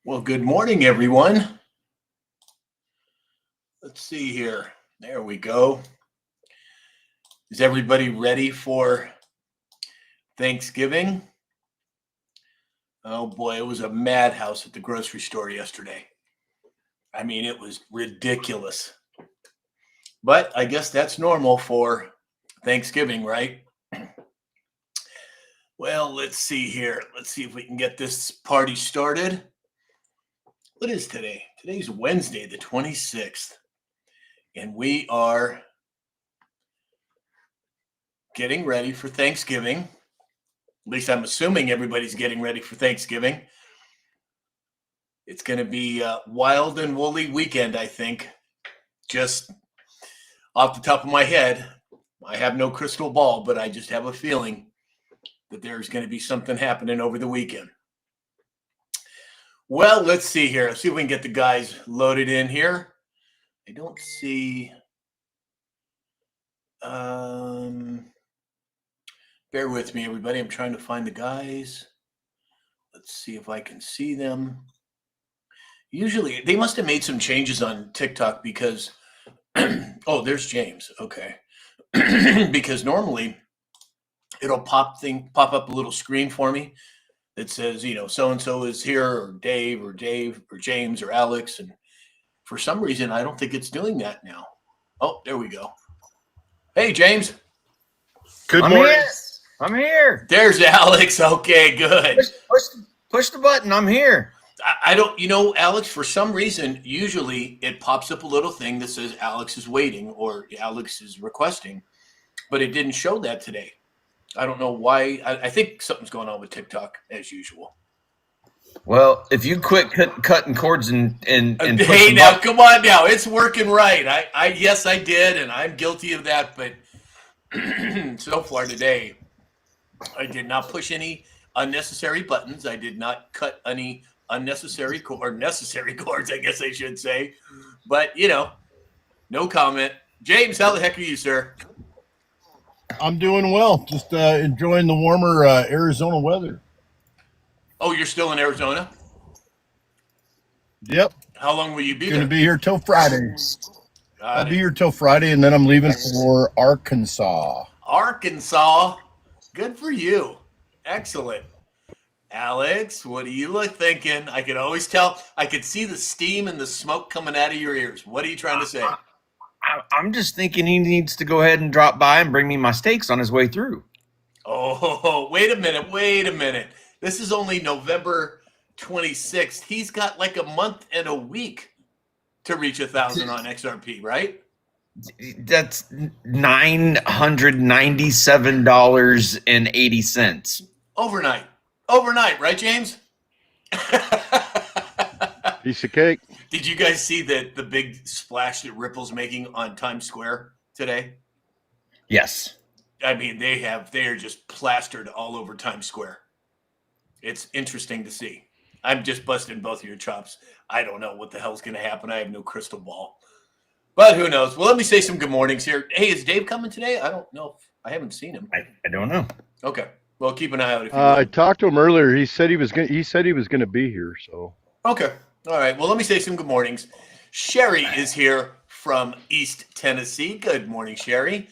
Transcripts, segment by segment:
Well, good morning, everyone. Let's see here. There we go. Is everybody ready for Thanksgiving? Oh boy, it was a madhouse at the grocery store yesterday. I mean, it was ridiculous. But I guess that's normal for Thanksgiving, right? Well, let's see here. Let's see if we can get this party started. What is today? Today's Wednesday, the 26th. And we are getting ready for Thanksgiving. At least I'm assuming everybody's getting ready for Thanksgiving. It's going to be a wild and woolly weekend, I think. Just off the top of my head, I have no crystal ball, but I just have a feeling that there's going to be something happening over the weekend. Well, let's see here. Let's see if we can get the guys loaded in here. I don't see. Bear with me, everybody. I'm trying to find the guys. Let's see if I can see them. Usually, they must have made some changes on TikTok because, oh, there's James. Okay. Because normally it'll pop up a little screen for me that says, so-and-so is here, or Dave, or James, or Alex. And for some reason, I don't think it's doing that now. Oh, there we go. Hey, James. Good morning. I'm here. There's Alex. Okay, good. Push the button. I'm here. I don't, Alex, for some reason, usually it pops up a little thing that says Alex is waiting or Alex is requesting, but it didn't show that today. I don't know why. I think something's going on with TikTok as usual. Well, if you quit cutting cords and hey, now come on now, it's working right. Yes, I did, and I'm guilty of that. But so far today, I did not push any unnecessary buttons. I did not cut any unnecessary or necessary cords, I guess I should say. But no comment. James, how the heck are you, sir? I'm doing well. Just enjoying the warmer Arizona weather. Oh, you're still in Arizona? Yep. How long will you be there? Going to be here till Friday. I'll be here till Friday, and then I'm leaving for Arkansas. Arkansas. Good for you. Excellent. Alex, what are you thinking? I could always tell. I could see the steam and the smoke coming out of your ears. What are you trying to say? I'm just thinking he needs to go ahead and drop by and bring me my steaks on his way through. Oh, wait a minute. This is only November 26th. He's got like a month and a week to reach 1,000 on XRP, right? That's $997.80. Overnight, right, James? Piece of cake. Did you guys see the big splash that Ripple's making on Times Square today? Yes. I mean, they are just plastered all over Times Square. It's interesting to see. I'm just busting both of your chops. I don't know what the hell's going to happen. I have no crystal ball. But who knows? Well, let me say some good mornings here. Hey, is Dave coming today? I don't know. I haven't seen him. I don't know. Okay. Well, keep an eye out. If you I talked to him earlier. He said he was going to be here. So. Okay. All right. Well, let me say some good mornings. Sherry is here from East Tennessee. Good morning, Sherry.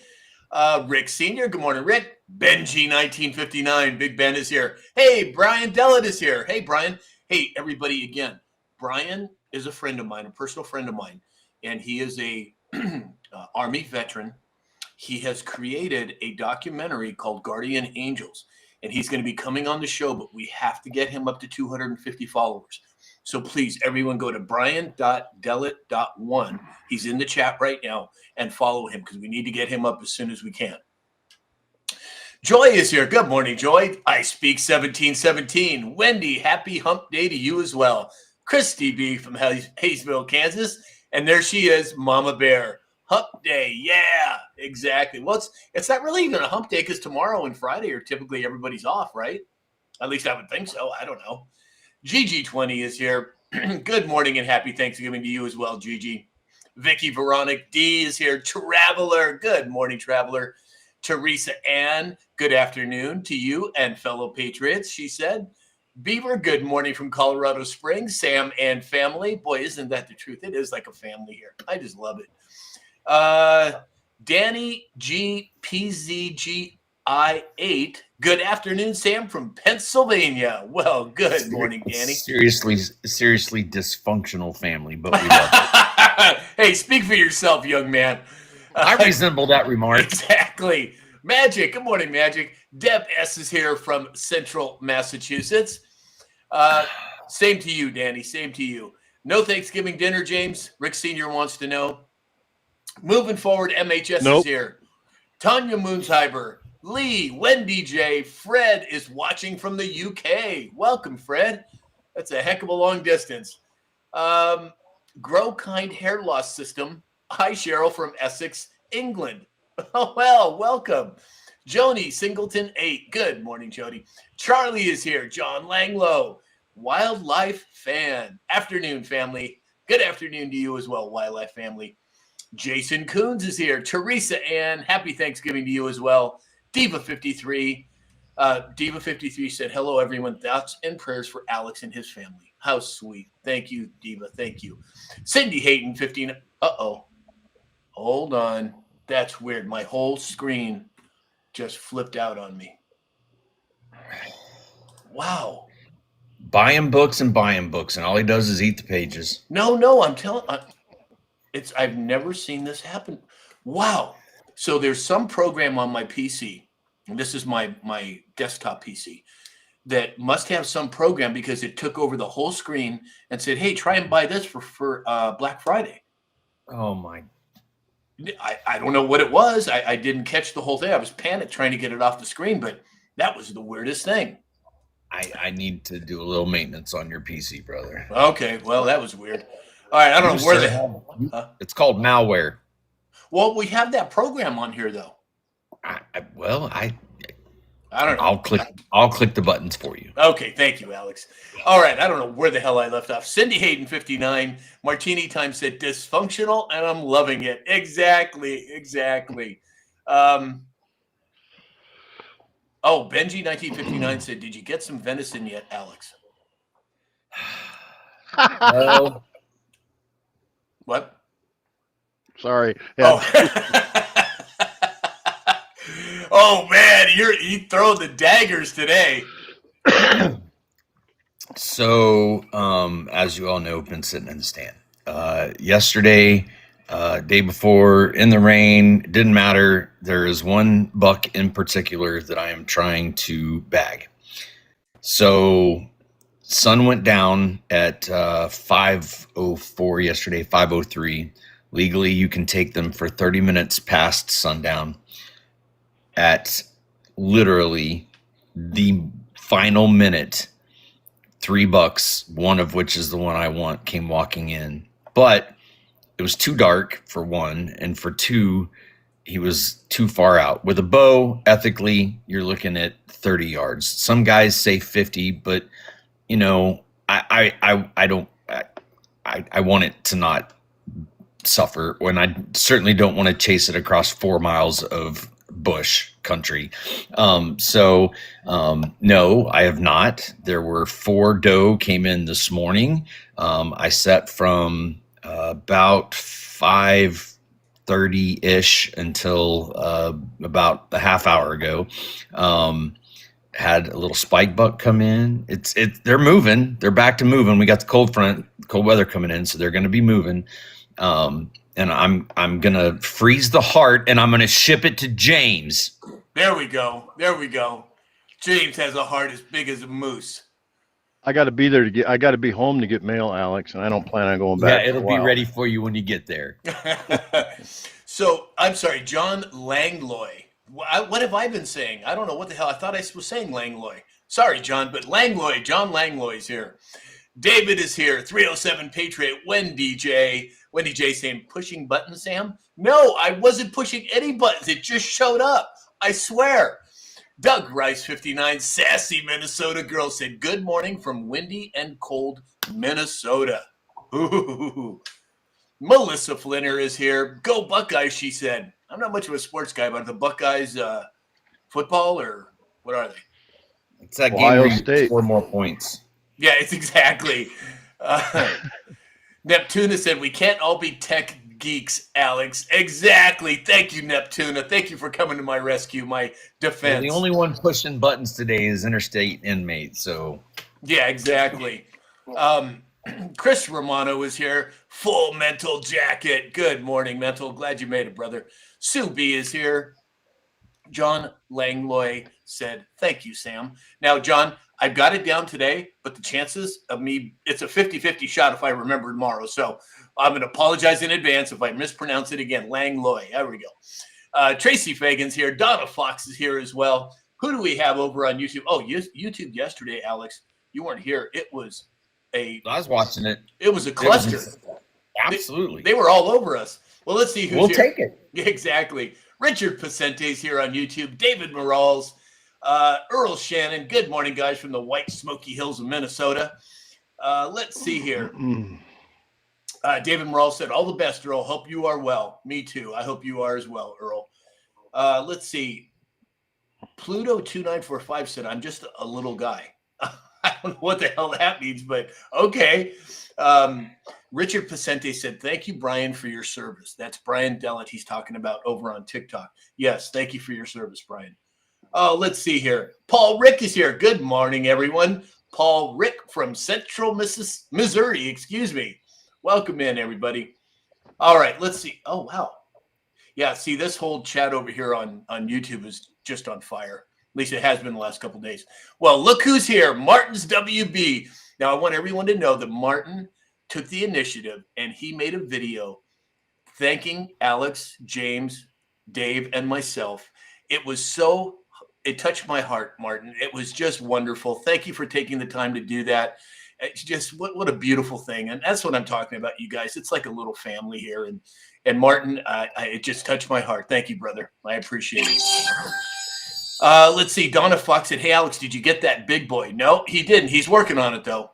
Rick Sr., good morning, Rick. Benji 1959, Big Ben is here. Hey, Brian Dellett is here. Hey, Brian. Hey, everybody again. Brian is a friend of mine, a personal friend of mine, and he is a Army veteran. He has created a documentary called Guardian Angels, and he's going to be coming on the show, but we have to get him up to 250 followers. So please, everyone go to brian.dellett.1. He's in the chat right now, and follow him because we need to get him up as soon as we can. Joy is here. Good morning, Joy. I speak 1717. Wendy, happy hump day to you as well. Christy B from Hayesville, Kansas. And there she is, Mama Bear. Hump day. Yeah, exactly. Well, it's not really even a hump day because tomorrow and Friday are typically everybody's off, right? At least I would think so. I don't know. GG20 is here. Good morning and happy Thanksgiving to you as well, Gigi. Vicky Veronica D is here. Traveler. Good morning, Traveler. Teresa Ann, good afternoon to you and fellow patriots, she said. Beaver, good morning from Colorado Springs. Sam and family. Boy, isn't that the truth? It is like a family here. I just love it. Danny G PZGI8. Good afternoon, Sam from Pennsylvania. Well, good morning, Danny. Seriously dysfunctional family, but we love it. Hey, speak for yourself, young man. I resemble that remark. Exactly. Magic. Good morning, Magic. Deb S is here from Central Massachusetts. Same to you, Danny. Same to you. No Thanksgiving dinner, James. Rick Sr. wants to know. Moving forward, MHS is here. Tanya Moonsheimer, Lee, Wendy J, Fred is watching from the UK. Welcome, Fred. That's a heck of a long distance. Grow Kind Hair Loss System. Hi, Cheryl from Essex, England. Oh, well, welcome. Joni Singleton 8. Good morning, Jody. Charlie is here. John Langlow, wildlife fan. Afternoon, family. Good afternoon to you as well, wildlife family. Jason Coons is here. Teresa Ann, happy Thanksgiving to you as well. Diva53. Diva53 said, hello, everyone. Thoughts and prayers for Alex and his family. How sweet. Thank you, Diva. Thank you. Cindy Hayden, 15. Uh-oh. Hold on. That's weird. My whole screen just flipped out on me. Wow. Buying books, and all he does is eat the pages. No, I'm telling I've never seen this happen. Wow. So there's some program on my PC, and this is my desktop PC, that must have some program because it took over the whole screen and said, hey, try and buy this for Black Friday. Oh, my. I don't know what it was. I didn't catch the whole thing. I was panicked trying to get it off the screen, but that was the weirdest thing. I need to do a little maintenance on your PC, brother. Okay, well, that was weird. All right, I don't know where the hell. It's called malware. Well, we have that program on here, though. I don't know. I'll click the buttons for you. Okay, thank you, Alex. All right, I don't know where the hell I left off. Cindy Hayden, 59. Martini Time said dysfunctional, and I'm loving it. Exactly. Benji, 1959 said, did you get some venison yet, Alex? No. What? Sorry. Yeah. Oh man, you throw the daggers today. So, as you all know, been sitting in the stand. Yesterday, day before, in the rain, didn't matter. There is one buck in particular that I am trying to bag. So, sun went down at 5:04 yesterday, 5:03. Legally, you can take them for 30 minutes past sundown. At literally the final minute, 3 bucks, one of which is the one I want, came walking in. But it was too dark, for one, and for two, he was too far out. With a bow, ethically, you're looking at 30 yards. Some guys say 50, but you know, I want it to not suffer, when I certainly don't want to chase it across 4 miles of bush country. No, I have not. There were 4 doe came in this morning. I set from about 5:30-ish until about a half hour ago. Had a little spike buck come in. They're moving. They're back to moving. We got the cold weather coming in, so they're going to be moving. And I'm gonna freeze the heart, and I'm gonna ship it to James. There we go. James has a heart as big as a moose. I got to be there I got to be home to get mail, Alex, and I don't plan on going back. Yeah, it'll be ready for you when you get there. So I'm sorry, John Langloy. What have I been saying? I don't know what the hell. I thought I was saying Langloy. Sorry, John, but John Langloy's here. David is here. 307 Patriot. Wendy J saying, pushing buttons, Sam? No, I wasn't pushing any buttons. It just showed up. I swear. Doug Rice, 59. Sassy Minnesota girl said, good morning from windy and cold Minnesota. Ooh. Melissa Flinner is here. Go Buckeyes, she said. I'm not much of a sports guy, but the Buckeyes football, or what are they? It's that game Ohio where you State. score more points. Yeah, it's exactly. Neptuna said, we can't all be tech geeks, Alex. Exactly. Thank you, Neptuna. Thank you for coming to my rescue, my defense. Well, the only one pushing buttons today is interstate inmate. So yeah, exactly. Chris Romano is here. Full mental jacket. Good morning, mental. Glad you made it, brother. Sue B is here. John Langloy said, thank you, Sam. Now, John, I've got it down today, but the chances of me, it's a 50-50 shot if I remember tomorrow. So I'm going to apologize in advance if I mispronounce it again. Langloy. There we go. Tracy Fagan's here. Donna Fox is here as well. Who do we have over on YouTube? Oh, YouTube yesterday, Alex. You weren't here. It was I was watching it. It was a cluster. Absolutely. They were all over us. Well, let's see who's We'll here. take it. Exactly. Richard Pacente's here on YouTube. David Morales, Earl Shannon. Good morning, guys, from the White Smoky Hills of Minnesota. Let's see here. David Morales said, all the best, Earl. Hope you are well. Me too. I hope you are as well, Earl. Let's see. Pluto2945 said, I'm just a little guy. I don't know what the hell that means, but okay. Richard Pacente said, thank you, Brian, for your service. That's Brian Dellett he's talking about over on TikTok. Yes, thank you for your service, Brian. Let's see here. Paul Rick is here. Good morning, everyone. Paul Rick from Central Missouri, excuse me. Welcome in, everybody. All right, let's see. Oh, wow. Yeah, see, this whole chat over here on YouTube is just on fire. At least it has been the last couple of days. Well, look who's here. Martin's WB. Now, I want everyone to know that Martin took the initiative and he made a video thanking Alex, James, Dave, and myself. It touched my heart, Martin. It was just wonderful. Thank you for taking the time to do that. It's just what a beautiful thing. And that's what I'm talking about, you guys. It's like a little family here. And Martin, it just touched my heart. Thank you, brother. I appreciate it. Let's see. Donna Fox said, hey, Alex, did you get that big boy? No, he didn't. He's working on it, though.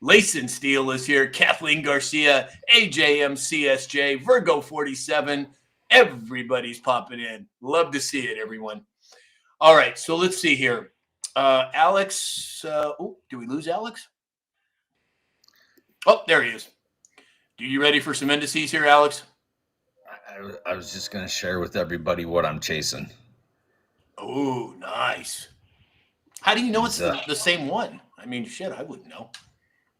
Layson Steele is here. Kathleen Garcia, AJM CSJ, Virgo 47. Everybody's popping in. Love to see it, everyone. All right, so let's see here. Alex, do we lose Alex? Oh, there he is. Are you ready for some indices here, Alex? I was just going to share with everybody what I'm chasing. Oh, nice. How do you know it's the same one? I mean, shit, I wouldn't know.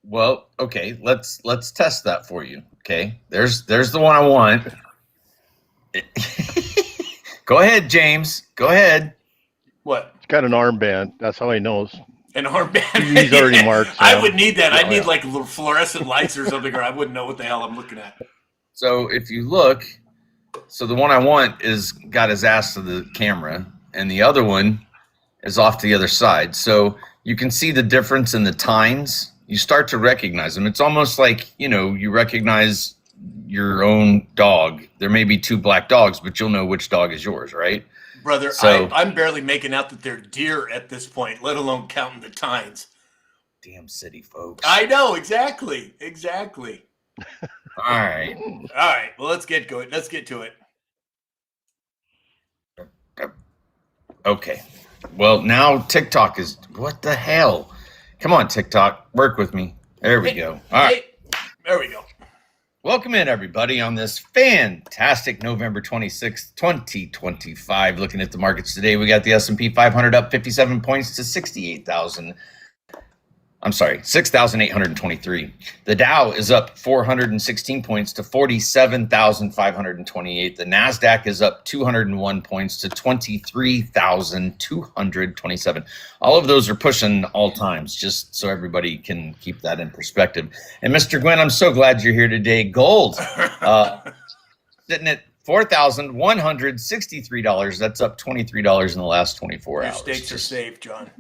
Well, okay, let's test that for you. Okay, there's the one I want. Go ahead, James. Go ahead. What? It's got an armband. That's how he knows. An armband. He's already marked. I would need that. I'd need like little fluorescent lights or something, or I wouldn't know what the hell I'm looking at. So if you look, so the one I want is got his ass to the camera, and the other one is off to the other side. So you can see the difference in the tines. You start to recognize them. It's almost like, you recognize your own dog. There may be two black dogs, but you'll know which dog is yours, right? Brother, so, I'm barely making out that they're deer at this point, let alone counting the tines. Damn city folks. I know, exactly. All right. Well, let's get going. Let's get to it. Okay. Well, now TikTok is, what the hell? Come on, TikTok, work with me. There we go. All right. There we go. Welcome in, everybody, on this fantastic November 26th, 2025. Looking at the markets today, we got the S&P 500 up 57 points to 6,823. The Dow is up 416 points to 47,528. The NASDAQ is up 201 points to 23,227. All of those are pushing all times, just so everybody can keep that in perspective. And Mr. Gwen, I'm so glad you're here today. Gold sitting at $4,163. That's up $23 in the last 24 hours. Your stakes are safe, John.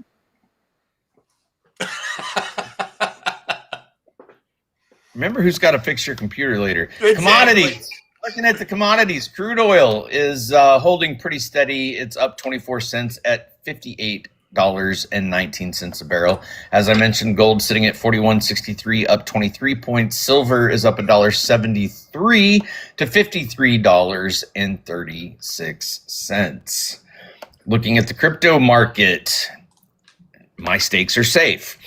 Remember who's got to fix your computer later. Exactly. Commodities. Looking at the commodities, crude oil is holding pretty steady. It's up 24 cents at $58.19 a barrel. As I mentioned, gold sitting at $41.63, up 23 points. Silver is up $1.73 to $53.36. Looking at the crypto market, my stakes are safe.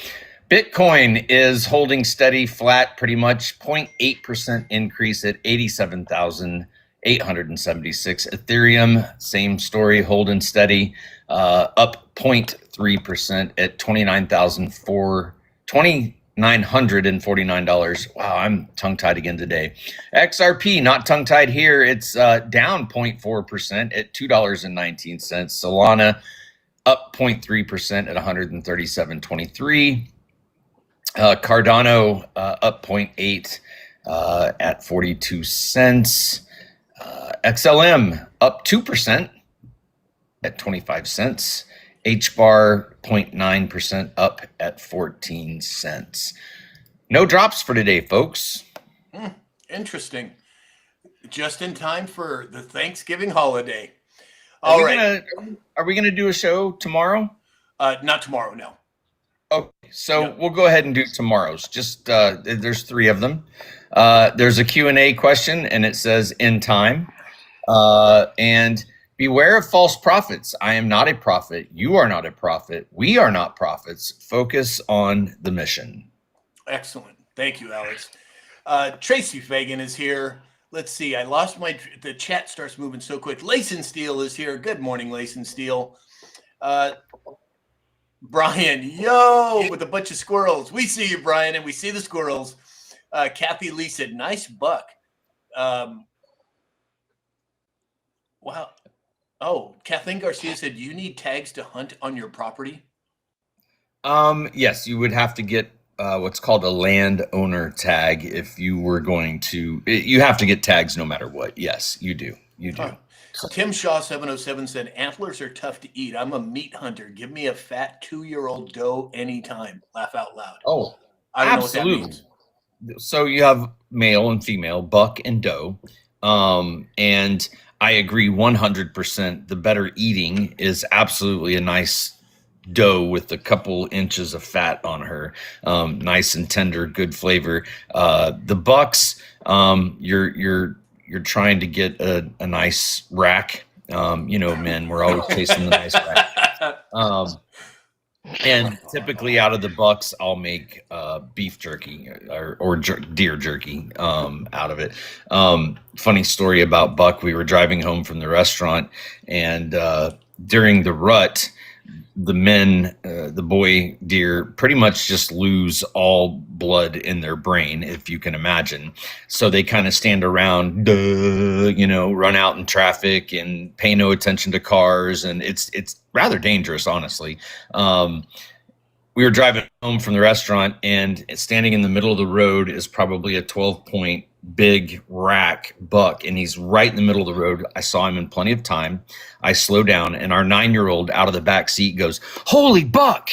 Bitcoin is holding steady, flat, pretty much 0.8% increase at 87,876. Ethereum, same story, holding steady, up 0.3% at $2,949. Wow, I'm tongue-tied again today. XRP, not tongue-tied here. It's down 0.4% at $2.19. Solana, up 0.3% at 137.23. Cardano up 0.8 at 42 cents. XLM up 2% at 25 cents. HBAR 0.9% up at 14 cents. No drops for today, folks. Interesting. Just in time for the Thanksgiving holiday. Are we gonna do a show tomorrow? Not tomorrow, no. Okay, so we'll go ahead and do tomorrow's. Just there's 3 of them. There's a Q&A question, and it says in time. And beware of false prophets. I am not a prophet. You are not a prophet. We are not prophets. Focus on the mission. Excellent. Thank you, Alex. Tracy Fagan is here. Let's see. I lost the chat starts moving so quick. Layson Steele is here. Good morning, Layson Steele. Brian, yo, with a bunch of squirrels. We see you, Brian, and we see the squirrels. Kathy Lee said, nice buck. Wow. Oh, Kathleen Garcia said, you need tags to hunt on your property? Yes, you would have to get what's called a landowner tag if you were going to. You have to get tags no matter what. Yes, you do. You do. Tim Shaw 707 said, antlers are tough to eat. I'm a meat hunter. Give me a fat 2-year-old doe anytime. Laugh out loud. Oh, I don't absolutely. know what that means. So you have male and female, buck and doe. And I agree 100%. The better eating is absolutely a nice doe with a couple inches of fat on her. Nice and tender, good flavor. The bucks, you're trying to get a nice rack. Men, we're always chasing the nice rack. And typically out of the bucks, I'll make beef jerky or deer jerky out of it. Funny story about buck. We were driving home from the restaurant, and during the rut, the men, the boy deer, pretty much just lose all blood in their brain, if you can imagine. So they kind of stand around, run out in traffic and pay no attention to cars. And it's rather dangerous, honestly. We were driving home from the restaurant, and standing in the middle of the road is probably a 12-point big rack buck, and he's right in the middle of the road. I saw him in plenty of time. I slow down, and our 9-year-old out of the back seat goes, "Holy buck!"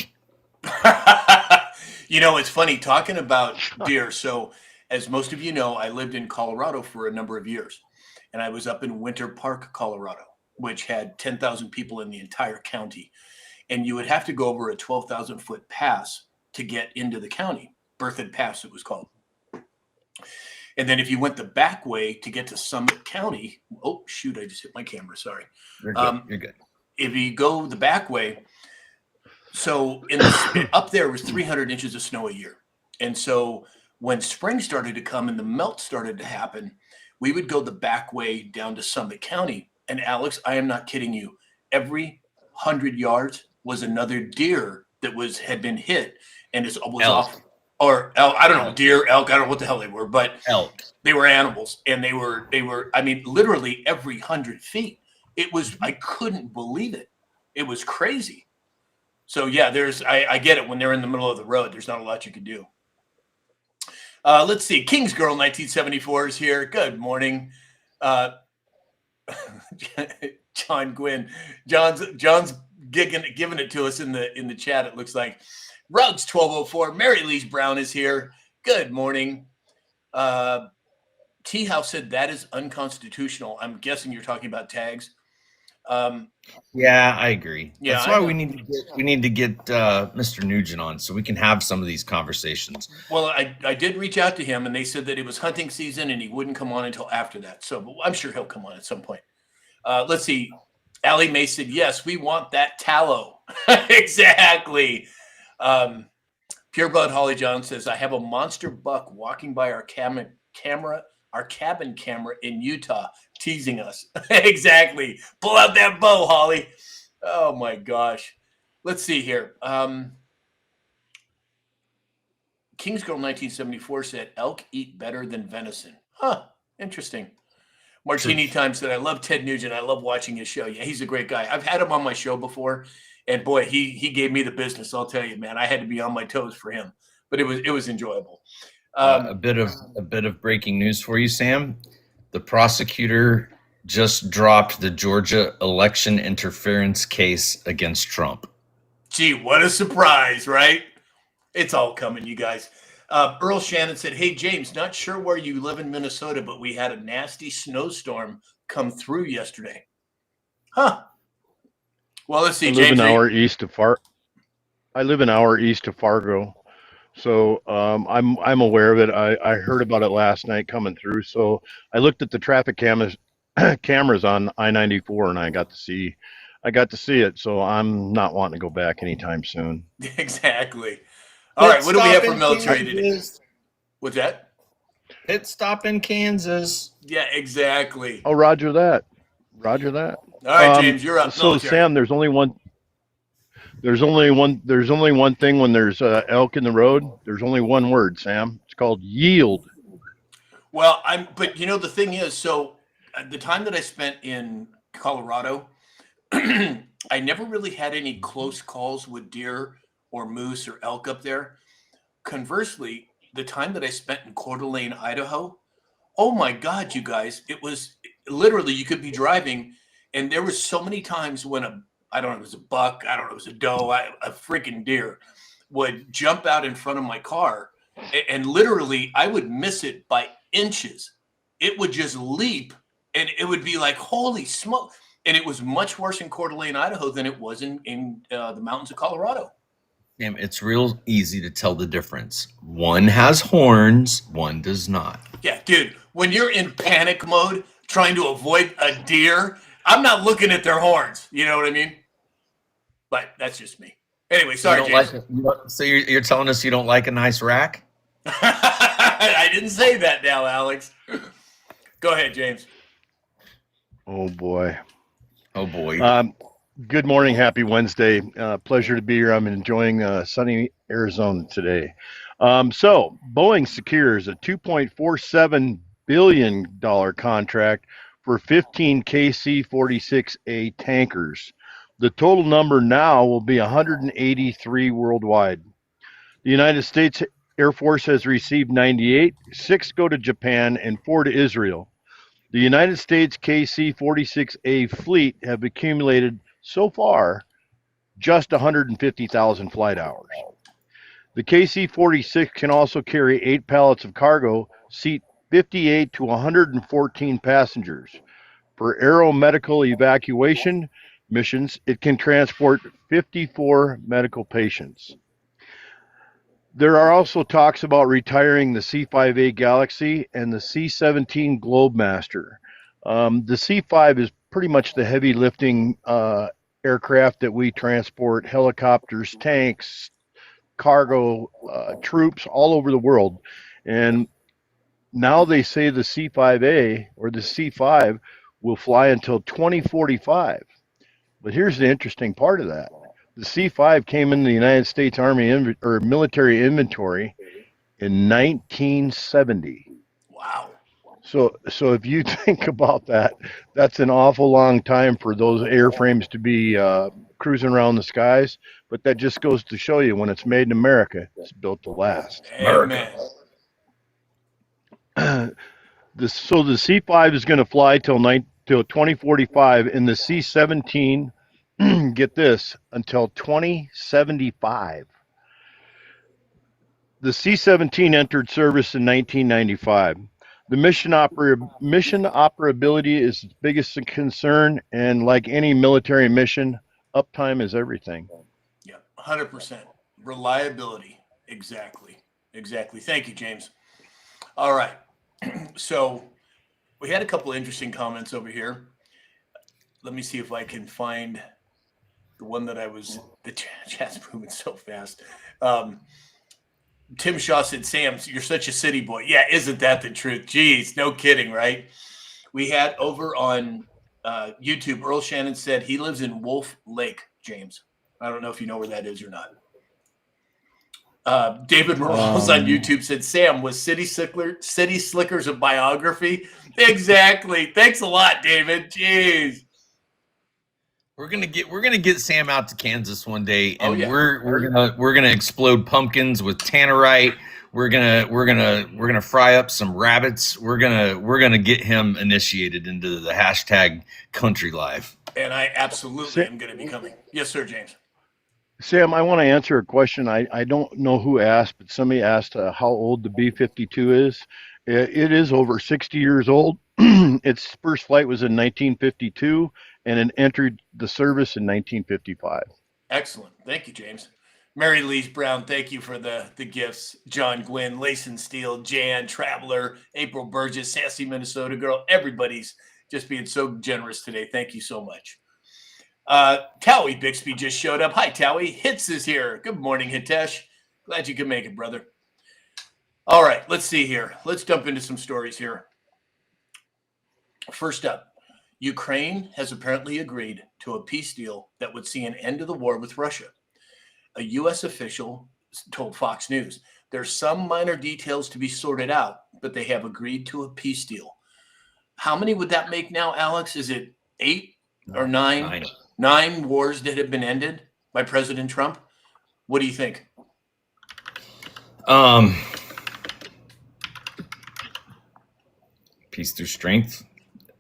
It's funny talking about deer. So as most of you know, I lived in Colorado for a number of years, and I was up in Winter Park, Colorado, which had 10,000 people in the entire county. And you would have to go over a 12,000-foot pass to get into the county. Berthoud Pass, it was called. And then if you went the back way to get to Summit County, oh, shoot, I just hit my camera. Sorry. You're good. You're good. If you go the back way, so up there was 300 inches of snow a year. And so when spring started to come and the melt started to happen, we would go the back way down to Summit County. And Alex, I am not kidding you. Every 100 yards was another deer that had been hit and was off. Or elk, I don't know, deer, elk, I don't know what the hell they were, but elk. They were animals, and they were, I mean, literally every 100 feet. I couldn't believe it. It was crazy. So yeah, I get it. When they're in the middle of the road, there's not a lot you can do. Let's see. King's Girl 1974 is here. Good morning. John Gwynn. John's giving it to us in the chat, it looks like. Ruggs 1204. Mary Lee Brown is here. Good morning. T House said that is unconstitutional. I'm guessing you're talking about tags. Yeah, I agree. Yeah, that's why we need to get Mr. Nugent on so we can have some of these conversations. Well, I did reach out to him, and they said that it was hunting season and he wouldn't come on until after that. So I'm sure he'll come on at some point. Let's see. Allie May said, yes, we want that tallow. Exactly. Pureblood Holly John says, I have a monster buck walking by our cabin camera in Utah, teasing us. Exactly. Pull out that bow, Holly. Oh my gosh. Let's see here. Kingsgirl 1974 said, elk eat better than venison. Huh. Interesting. Martini Time said, I love Ted Nugent. I love watching his show. Yeah, he's a great guy. I've had him on my show before. And boy, he gave me the business. I'll tell you, man, I had to be on my toes for him, but it was enjoyable. A bit of breaking news for you, Sam. The prosecutor just dropped the Georgia election interference case against Trump. Gee, what a surprise, right? It's all coming, you guys. Earl Shannon said, hey, James, not sure where you live in Minnesota, but we had a nasty snowstorm come through yesterday. Huh. Well, let's see, I live James. an hour east of Fargo. So I'm aware of it. I heard about it last night coming through. So I looked at the traffic cameras on I-94 and I got to see it. So I'm not wanting to go back anytime soon. Exactly. All right, what do we have for military today? What's that? Pit stop in Kansas. Yeah, exactly. Oh, Roger that. All right, James, you're up. So military. Sam, there's only one thing when there's elk in the road. There's only one word, Sam. It's called yield. Well, but you know, the thing is, so the time that I spent in Colorado, I never really had any close calls with deer or moose or elk up there. Conversely, the time that I spent in Coeur d'Alene, Idaho, oh my God, you guys, it was literally, you could be driving and there was so many times when I don't know, it was a buck, I don't know, it was a doe, a freaking deer would jump out in front of my car and literally I would miss it by inches. It would just leap and it would be like, holy smoke. And it was much worse in Coeur d'Alene, Idaho than it was in the mountains of Colorado. Sam, it's real easy to tell the difference. One has horns, one does not. Yeah, dude, when you're in panic mode trying to avoid a deer, I'm not looking at their horns. You know what I mean? But that's just me. Anyway, sorry, James. So you're telling us you don't like a nice rack? I didn't say that now, Alex. Go ahead, James. Oh, boy. Good morning. Happy Wednesday. Pleasure to be here. I'm enjoying sunny Arizona today. So Boeing secures a $2.47 billion contract for 15 KC-46A tankers. The total number now will be 183 worldwide. The United States Air Force has received 98, 6 go to Japan, and 4 to Israel. The United States KC-46A fleet have accumulated so far just 150,000 flight hours. The KC-46 can also carry 8 pallets of cargo, seat 58 to 114 passengers. For aeromedical evacuation missions, it can transport 54 medical patients. There are also talks about retiring the C-5A Galaxy and the C-17 Globemaster. The C-5 is pretty much the heavy lifting aircraft that we transport helicopters, tanks, cargo, troops all over the world. And now they say the C-5A or the C-5 will fly until 2045. But here's the interesting part of that. The C-5 came in the United States Army military inventory in 1970. Wow. So if you think about that, that's an awful long time for those airframes to be cruising around the skies. But that just goes to show you when it's made in America, it's built to last. Amen. So the C-5 is going to fly till 2045, and the C-17, get this, until 2075. The C-17 entered service in 1995. The mission operability is its biggest concern, and like any military mission, uptime is everything. Yeah, 100%. Reliability. Exactly. Thank you, James. All right. So we had a couple of interesting comments over here. Let me see if I can find the one that the chat's moving so fast. Tim Shaw said, Sam, you're such a city boy. Yeah, isn't that the truth? Jeez, no kidding, right? We had over on YouTube, Earl Shannon said he lives in Wolf Lake, James. I don't know if you know where that is or not. David Morales on YouTube said, Sam, was City Slickers a biography? Exactly. Thanks a lot, David. Jeez. We're gonna get Sam out to Kansas one day, and we're gonna explode pumpkins with tannerite. We're gonna fry up some rabbits. We're gonna get him initiated into the hashtag country life. And I absolutely am gonna be coming. Yes, sir, James. Sam, I want to answer a question. I don't know who asked, but somebody asked how old the B-52 is. It is over 60 years old. Its first flight was in 1952, and it entered the service in 1955. Excellent. Thank you, James. Mary Lee Brown, thank you for the gifts. John Gwynn, Layson Steele, Jan, Traveler, April Burgess, Sassy Minnesota Girl. Everybody's just being so generous today. Thank you so much. Towie Bixby just showed up. Hi, Towie. Hits is here. Good morning, Hitesh. Glad you could make it, brother. All right, let's see here. Let's jump into some stories here. First up, Ukraine has apparently agreed to a peace deal that would see an end to the war with Russia. A U.S. official told Fox News, there's some minor details to be sorted out, but they have agreed to a peace deal. How many would that make now, Alex? Is it 8 or 9? 9 wars that have been ended by President Trump. What do you think? Peace through strength.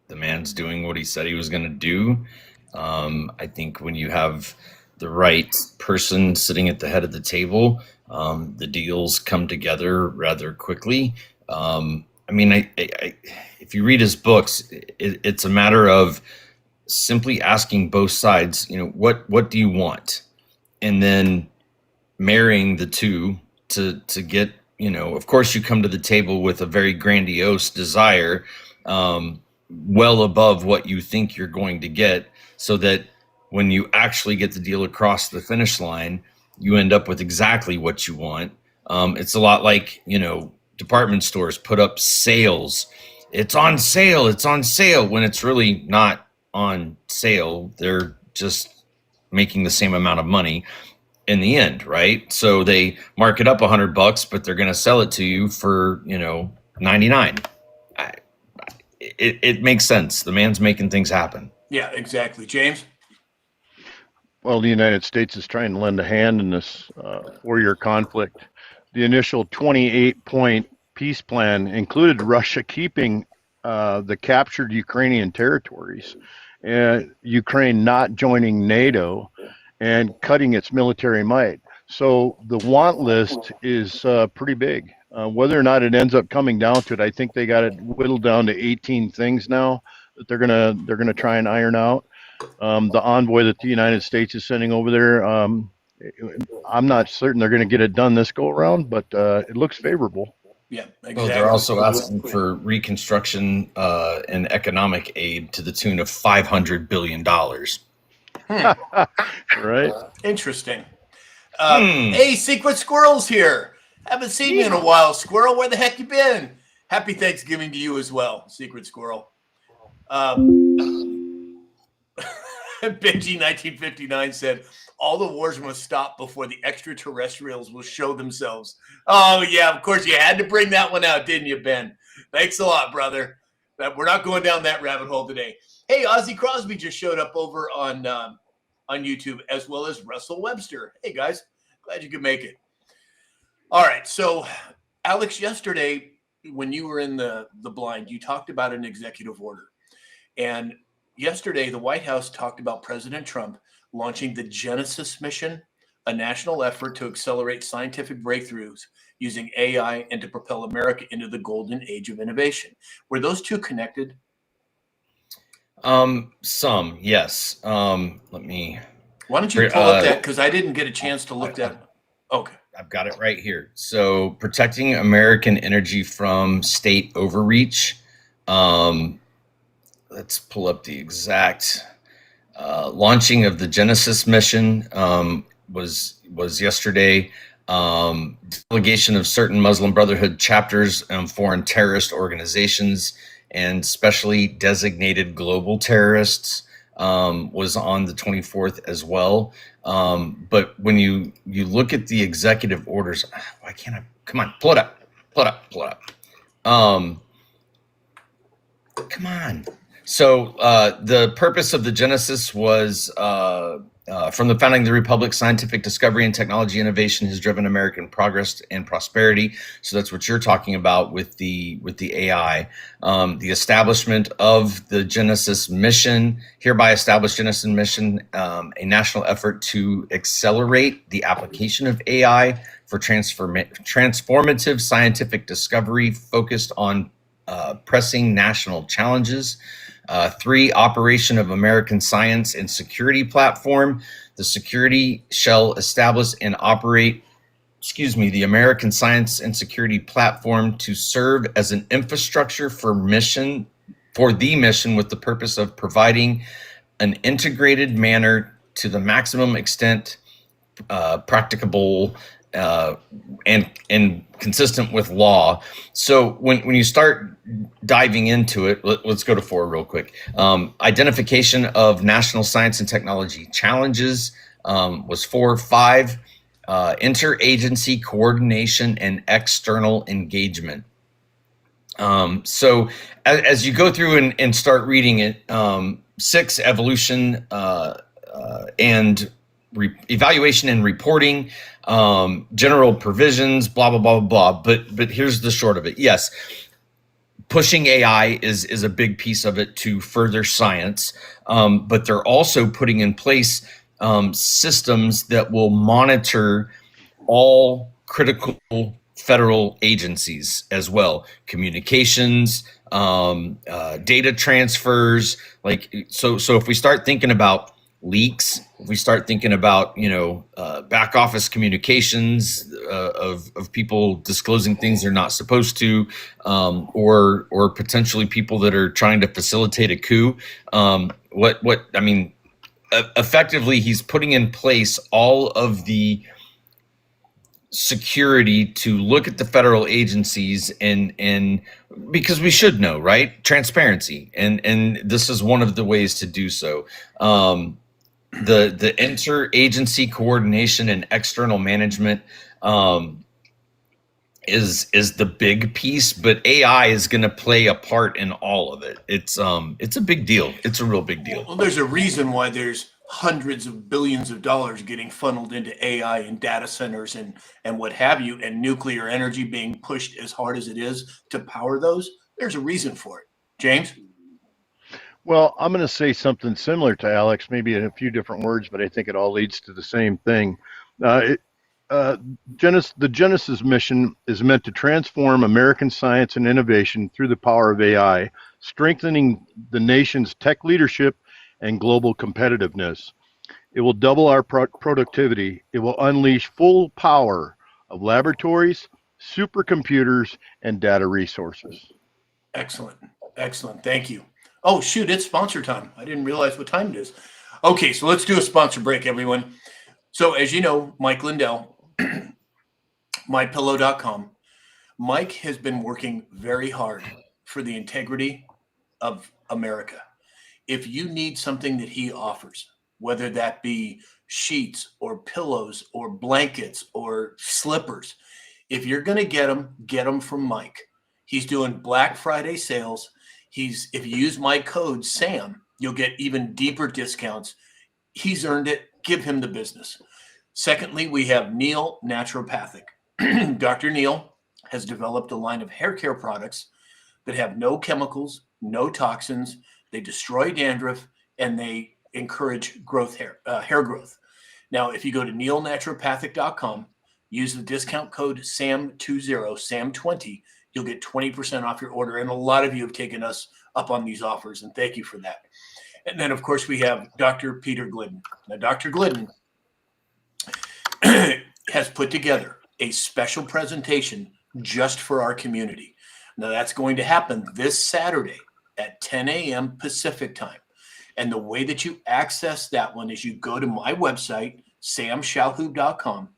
The man's doing what he said he was going to do. I think when you have the right person sitting at the head of the table, the deals come together rather quickly. If you read his books, it's a matter of simply asking both sides, what do you want? And then marrying the two to get, of course you come to the table with a very grandiose desire, well above what you think you're going to get, so that when you actually get the deal across the finish line, you end up with exactly what you want. It's a lot like, department stores put up sales. It's on sale, when it's really not on sale. They're just making the same amount of money in the end, right? So they mark it up $100, but they're going to sell it to you for, 99. It makes sense. The man's making things happen. Yeah, exactly. James? Well, the United States is trying to lend a hand in this 4-year conflict. The initial 28-point peace plan included Russia keeping the captured Ukrainian territories, and Ukraine not joining NATO, and cutting its military might. So the want list is pretty big. Whether or not it ends up coming down to it, I think they got it whittled down to 18 things now that they're gonna try and iron out. The envoy that the United States is sending over there, I'm not certain they're going to get it done this go around, but it looks favorable. Yeah, exactly. Well, they're also asking for reconstruction and economic aid to the tune of $500 billion. Right. Interesting. Hey, Secret Squirrel's here. Haven't seen you in a while, Squirrel. Where the heck you been? Happy Thanksgiving to you as well, Secret Squirrel. Benji 1959 said, all the wars must stop before the extraterrestrials will show themselves. Oh, yeah, of course. You had to bring that one out, didn't you, Ben? Thanks a lot, brother. We're not going down that rabbit hole today. Hey, Ozzy Crosby just showed up over on YouTube, as well as Russell Webster. Hey, guys. Glad you could make it. All right. So, Alex, yesterday, when you were in the blind, you talked about an executive order. And yesterday, the White House talked about President Trump launching the Genesis mission, a national effort to accelerate scientific breakthroughs using AI and to propel America into the golden age of innovation. Were those two connected? Some, yes. Let me. Why don't you pull up that? Because I didn't get a chance to look that. Okay. I've got it right here. So, protecting American energy from state overreach. Let's pull up the exact Launching of the Genesis mission was yesterday. Delegation of certain Muslim Brotherhood chapters and foreign terrorist organizations and specially designated global terrorists was on the 24th as well. But when you look at the executive orders, why can't I? Come on, pull it up. Come on. So the purpose of the Genesis was from the founding of the Republic, scientific discovery and technology innovation has driven American progress and prosperity. So that's what you're talking about with the AI. The establishment of the Genesis mission, hereby established Genesis mission, a national effort to accelerate the application of AI for transformative scientific discovery focused on pressing national challenges. 3, operation of American Science and Security Platform. The security shall establish and operate, the American Science and Security Platform to serve as an infrastructure for the mission with the purpose of providing an integrated manner to the maximum extent practicable and consistent with law. So when you start diving into it, let's go to 4 real quick. Identification of national science and technology challenges was 4. 5, interagency coordination and external engagement. So as you go through and start reading it, 6, evolution and evaluation and reporting, general provisions, blah, blah, blah, blah. But here's the short of it. Yes, pushing AI is a big piece of it to further science. But they're also putting in place systems that will monitor all critical federal agencies as well. Communications, data transfers, so if we start thinking about leaks, if we start thinking about back office communications of people disclosing things they're not supposed to, or potentially people that are trying to facilitate a coup, effectively he's putting in place all of the security to look at the federal agencies and because we should know, right? Transparency, and this is one of the ways to do so. The interagency coordination and external management is the big piece, but AI is going to play a part in all of it. It's a big deal. It's a real big deal. Well, there's a reason why there's hundreds of billions of dollars getting funneled into AI and data centers and what have you, and nuclear energy being pushed as hard as it is to power those. There's a reason for it. James? Well, I'm going to say something similar to Alex, maybe in a few different words, but I think it all leads to the same thing. The Genesis mission is meant to transform American science and innovation through the power of AI, strengthening the nation's tech leadership and global competitiveness. It will double our productivity. It will unleash full power of laboratories, supercomputers, and data resources. Excellent. Thank you. Oh, shoot, it's sponsor time. I didn't realize what time it is. Okay, so let's do a sponsor break, everyone. So as you know, Mike Lindell, mypillow.com. Mike has been working very hard for the integrity of America. If you need something that he offers, whether that be sheets or pillows or blankets or slippers, if you're going to get them from Mike. He's doing Black Friday sales. If you use my code SAM, you'll get even deeper discounts. He's earned it. Give him the business. Secondly, we have Neil Naturopathic. Dr. Neil has developed a line of hair care products that have no chemicals, no toxins. They destroy dandruff and they encourage hair growth. Now, if you go to neilnaturopathic.com, use the discount code SAM20, SAM20, you'll get 20% off your order. And a lot of you have taken us up on these offers, and thank you for that. And then, of course, we have Dr. Peter Glidden. Now, Dr. Glidden has put together a special presentation just for our community. Now, that's going to happen this Saturday at 10 a.m. Pacific time. And the way that you access that one is you go to my website, samshalhoub.com.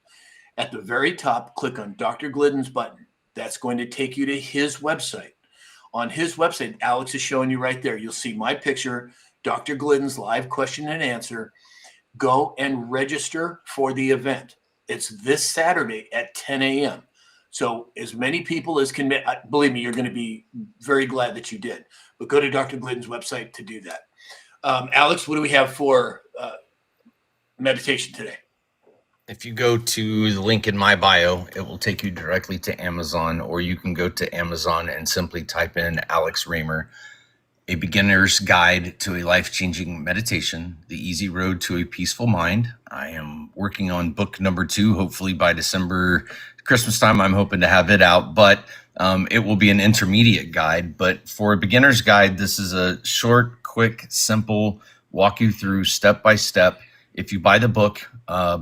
At the very top, click on Dr. Glidden's button. That's going to take you to his website. On his website, Alex is showing you right there. You'll see my picture, Dr. Glidden's live question and answer. Go and register for the event. It's this Saturday at 10 a.m. So as many people as can, believe me, you're going to be very glad that you did. But go to Dr. Glidden's website to do that. Alex, what do we have for meditation today? If you go to the link in my bio, it will take you directly to Amazon, or you can go to Amazon and simply type in Alex Raymer, A Beginner's Guide to a Life-Changing Meditation, The Easy Road to a Peaceful Mind. I am working on book number 2. Hopefully by December, Christmas time, I'm hoping to have it out, but it will be an intermediate guide. But for a beginner's guide, this is a short, quick, simple, walk you through step by step. If you buy the book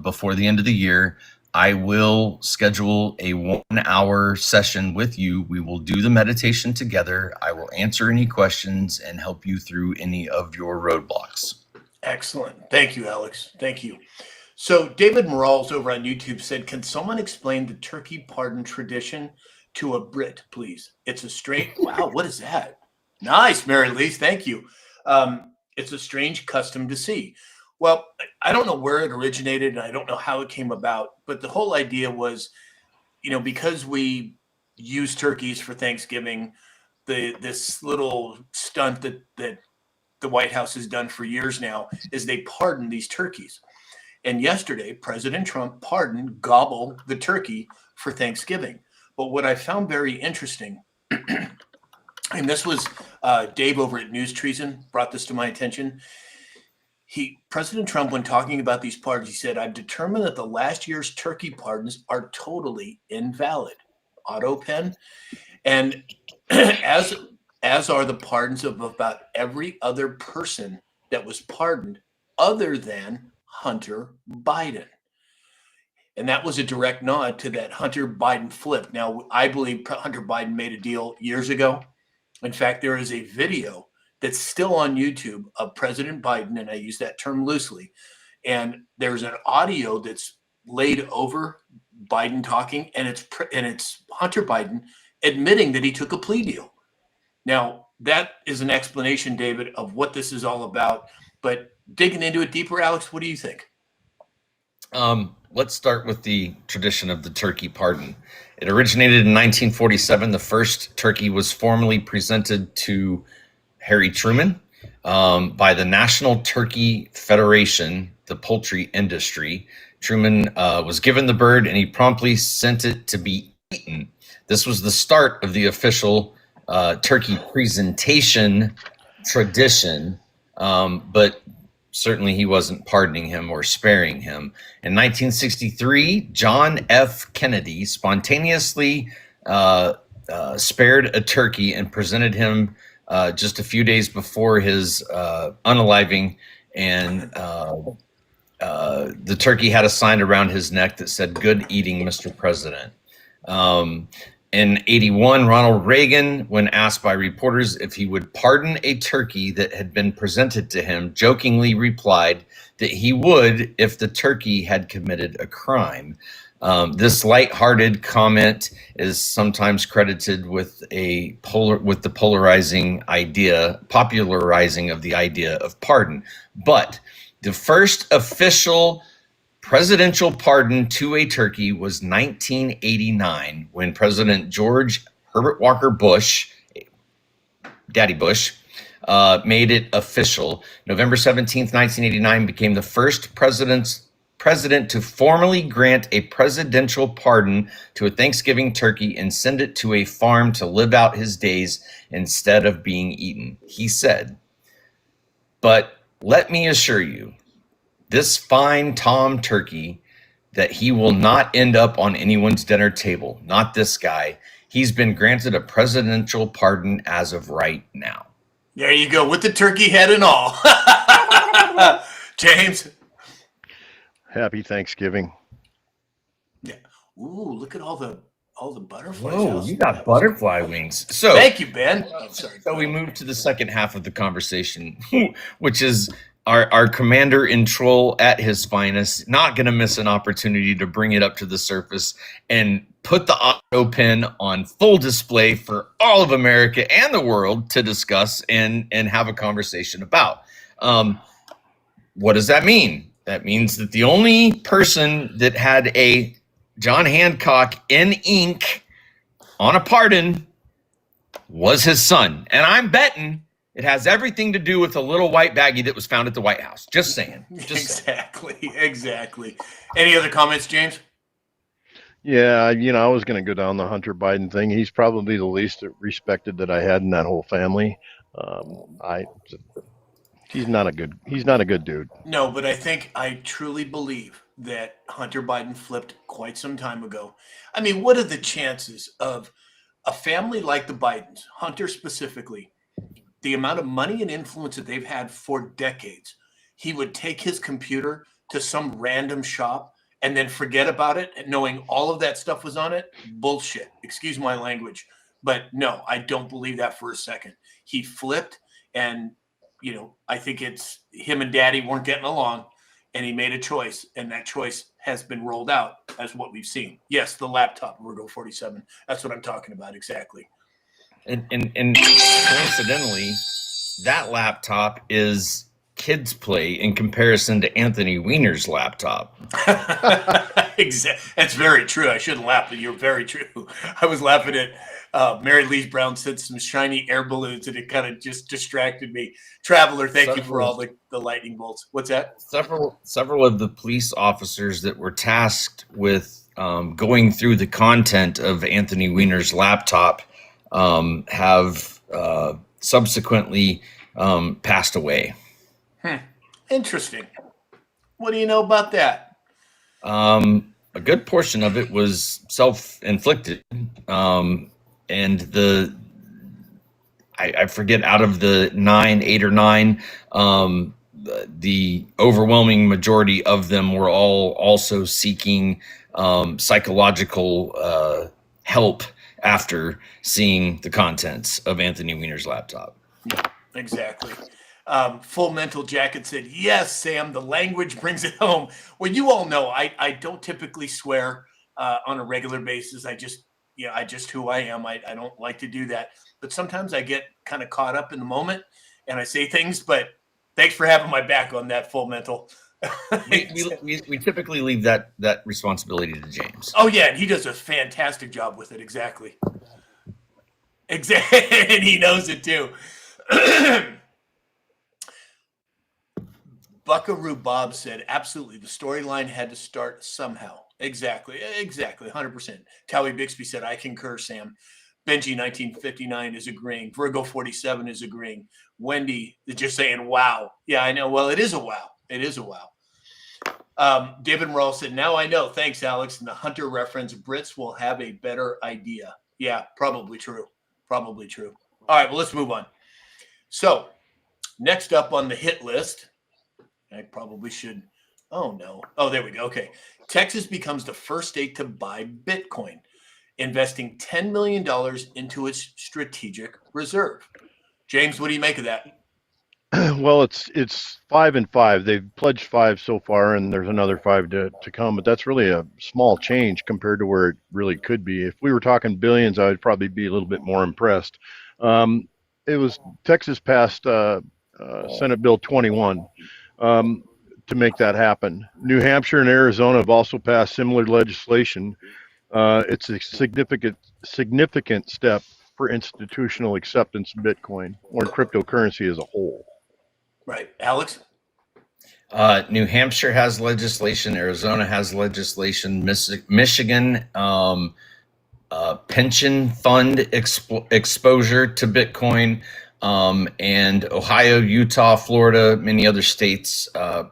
before the end of the year, I will schedule a 1-hour session with you. We will do the meditation together. I will answer any questions and help you through any of your roadblocks. Excellent. Thank you, Alex. Thank you. So David Morales over on YouTube said, can someone explain the turkey pardon tradition to a Brit, please? It's a strange, wow, what is that? Nice, Mary Lise. Thank you. It's a strange custom to see. Well, I don't know where it originated and I don't know how it came about, but the whole idea was, because we use turkeys for Thanksgiving, this little stunt that the White House has done for years now is they pardon these turkeys. And yesterday, President Trump pardoned Gobble the turkey for Thanksgiving. But what I found very interesting, and this was Dave over at News Treason brought this to my attention. President Trump, when talking about these pardons, he said, I've determined that the last year's turkey pardons are totally invalid. Auto pen. And as are the pardons of about every other person that was pardoned other than Hunter Biden. And that was a direct nod to that Hunter Biden flip. Now, I believe Hunter Biden made a deal years ago. In fact, there is a video that's still on YouTube of President Biden, and I use that term loosely. And there's an audio that's laid over Biden talking, and it's Hunter Biden admitting that he took a plea deal. Now, that is an explanation, David, of what this is all about. But digging into it deeper, Alex, what do you think? Let's start with the tradition of the turkey pardon. It originated in 1947. The first turkey was formally presented to Harry Truman by the National Turkey Federation, the poultry industry. Truman was given the bird and he promptly sent it to be eaten. This was the start of the official turkey presentation tradition, but certainly he wasn't pardoning him or sparing him. In 1963, John F. Kennedy spontaneously spared a turkey and presented him just a few days before his unaliving, and the turkey had a sign around his neck that said, "Good eating, Mr. President." In 81, Ronald Reagan, when asked by reporters if he would pardon a turkey that had been presented to him, jokingly replied that he would if the turkey had committed a crime. This lighthearted comment is sometimes credited with the popularizing of the idea of pardon. But the first official presidential pardon to a turkey was 1989 when President George Herbert Walker Bush, Daddy Bush, made it official. November 17th, 1989 became the first president to formally grant a presidential pardon to a Thanksgiving turkey and send it to a farm to live out his days instead of being eaten. He said, "But let me assure you, this fine Tom turkey, that he will not end up on anyone's dinner table. Not this guy. He's been granted a presidential pardon as of right now." There you go, with the turkey head and all. James. Happy Thanksgiving. Yeah. Ooh, look at all Oh, the butterflies. Whoa, you got butterfly wings. So thank you, Ben. I'm sorry. So we move to the second half of the conversation, which is our commander in troll at his finest, not going to miss an opportunity to bring it up to the surface and put the auto pin on full display for all of America and the world to discuss and have a conversation about. What does that mean? That means that the only person that had a John Hancock in ink on a pardon was his son. And I'm betting it has everything to do with a little white baggie that was found at the White House. Just saying. Exactly. Any other comments, James? Yeah, I was going to go down the Hunter Biden thing. He's probably the least respected that I had in that whole family. He's not a good dude. No, but I truly believe that Hunter Biden flipped quite some time ago. I mean, what are the chances of a family like the Bidens, Hunter specifically, the amount of money and influence that they've had for decades? He would take his computer to some random shop and then forget about it, knowing all of that stuff was on it. Bullshit. Excuse my language. But no, I don't believe that for a second. He flipped, and I think it's him and Daddy weren't getting along, and he made a choice, and that choice has been rolled out as what we've seen. Yes, the laptop, Virgo 47. That's what I'm talking about, exactly. And coincidentally, that laptop is kids play in comparison to Anthony Weiner's laptop. That's very true. I shouldn't laugh, but you're very true. I was laughing at Mary Lee Brown said some shiny air balloons, and it kind of just distracted me. Traveler, thank you for all the lightning bolts. What's that? Several of the police officers that were tasked with going through the content of Anthony Weiner's laptop have subsequently passed away. Interesting. What do you know about that? A good portion of it was self-inflicted. And I forget, out of the 8 or 9, the overwhelming majority of them were all also seeking psychological help after seeing the contents of Anthony Weiner's laptop. Yeah, exactly. Full Mental Jacket said, yes, Sam, the language brings it home. Well, you all know I don't typically swear on a regular basis. I just who I am. I don't like to do that. But sometimes I get kind of caught up in the moment and I say things, but thanks for having my back on that, Full Mental. we typically leave that responsibility to James. Oh, yeah, and he does a fantastic job with it. Exactly. And he knows it too. Buckaroo Bob said, absolutely, the storyline had to start somehow. Exactly, 100%. Towie Bixby said, I concur, Sam. Benji 1959 is agreeing. Virgo 47 is agreeing. Wendy is just saying, wow. Yeah, I know. Well, it is a wow. David Morrell said, now I know. Thanks, Alex. And the Hunter reference, Brits will have a better idea. Yeah, probably true. All right, well, let's move on. So next up on the hit list, I probably should. Oh, no. Oh, there we go. Okay. Texas becomes the first state to buy Bitcoin, investing $10 million into its strategic reserve. James, what do you make of that? Well, it's 5 and 5. They've pledged 5 so far, and there's another 5 to come. But that's really a small change compared to where it really could be. If we were talking billions, I would probably be a little bit more impressed. It was Texas passed Senate Bill 21 to make that happen. New Hampshire and Arizona have also passed similar legislation. It's a significant step for institutional acceptance of Bitcoin or cryptocurrency as a whole. Right. Alex? New Hampshire has legislation. Arizona has legislation. Michigan, pension fund exposure to Bitcoin, and Ohio, Utah, Florida, many other states have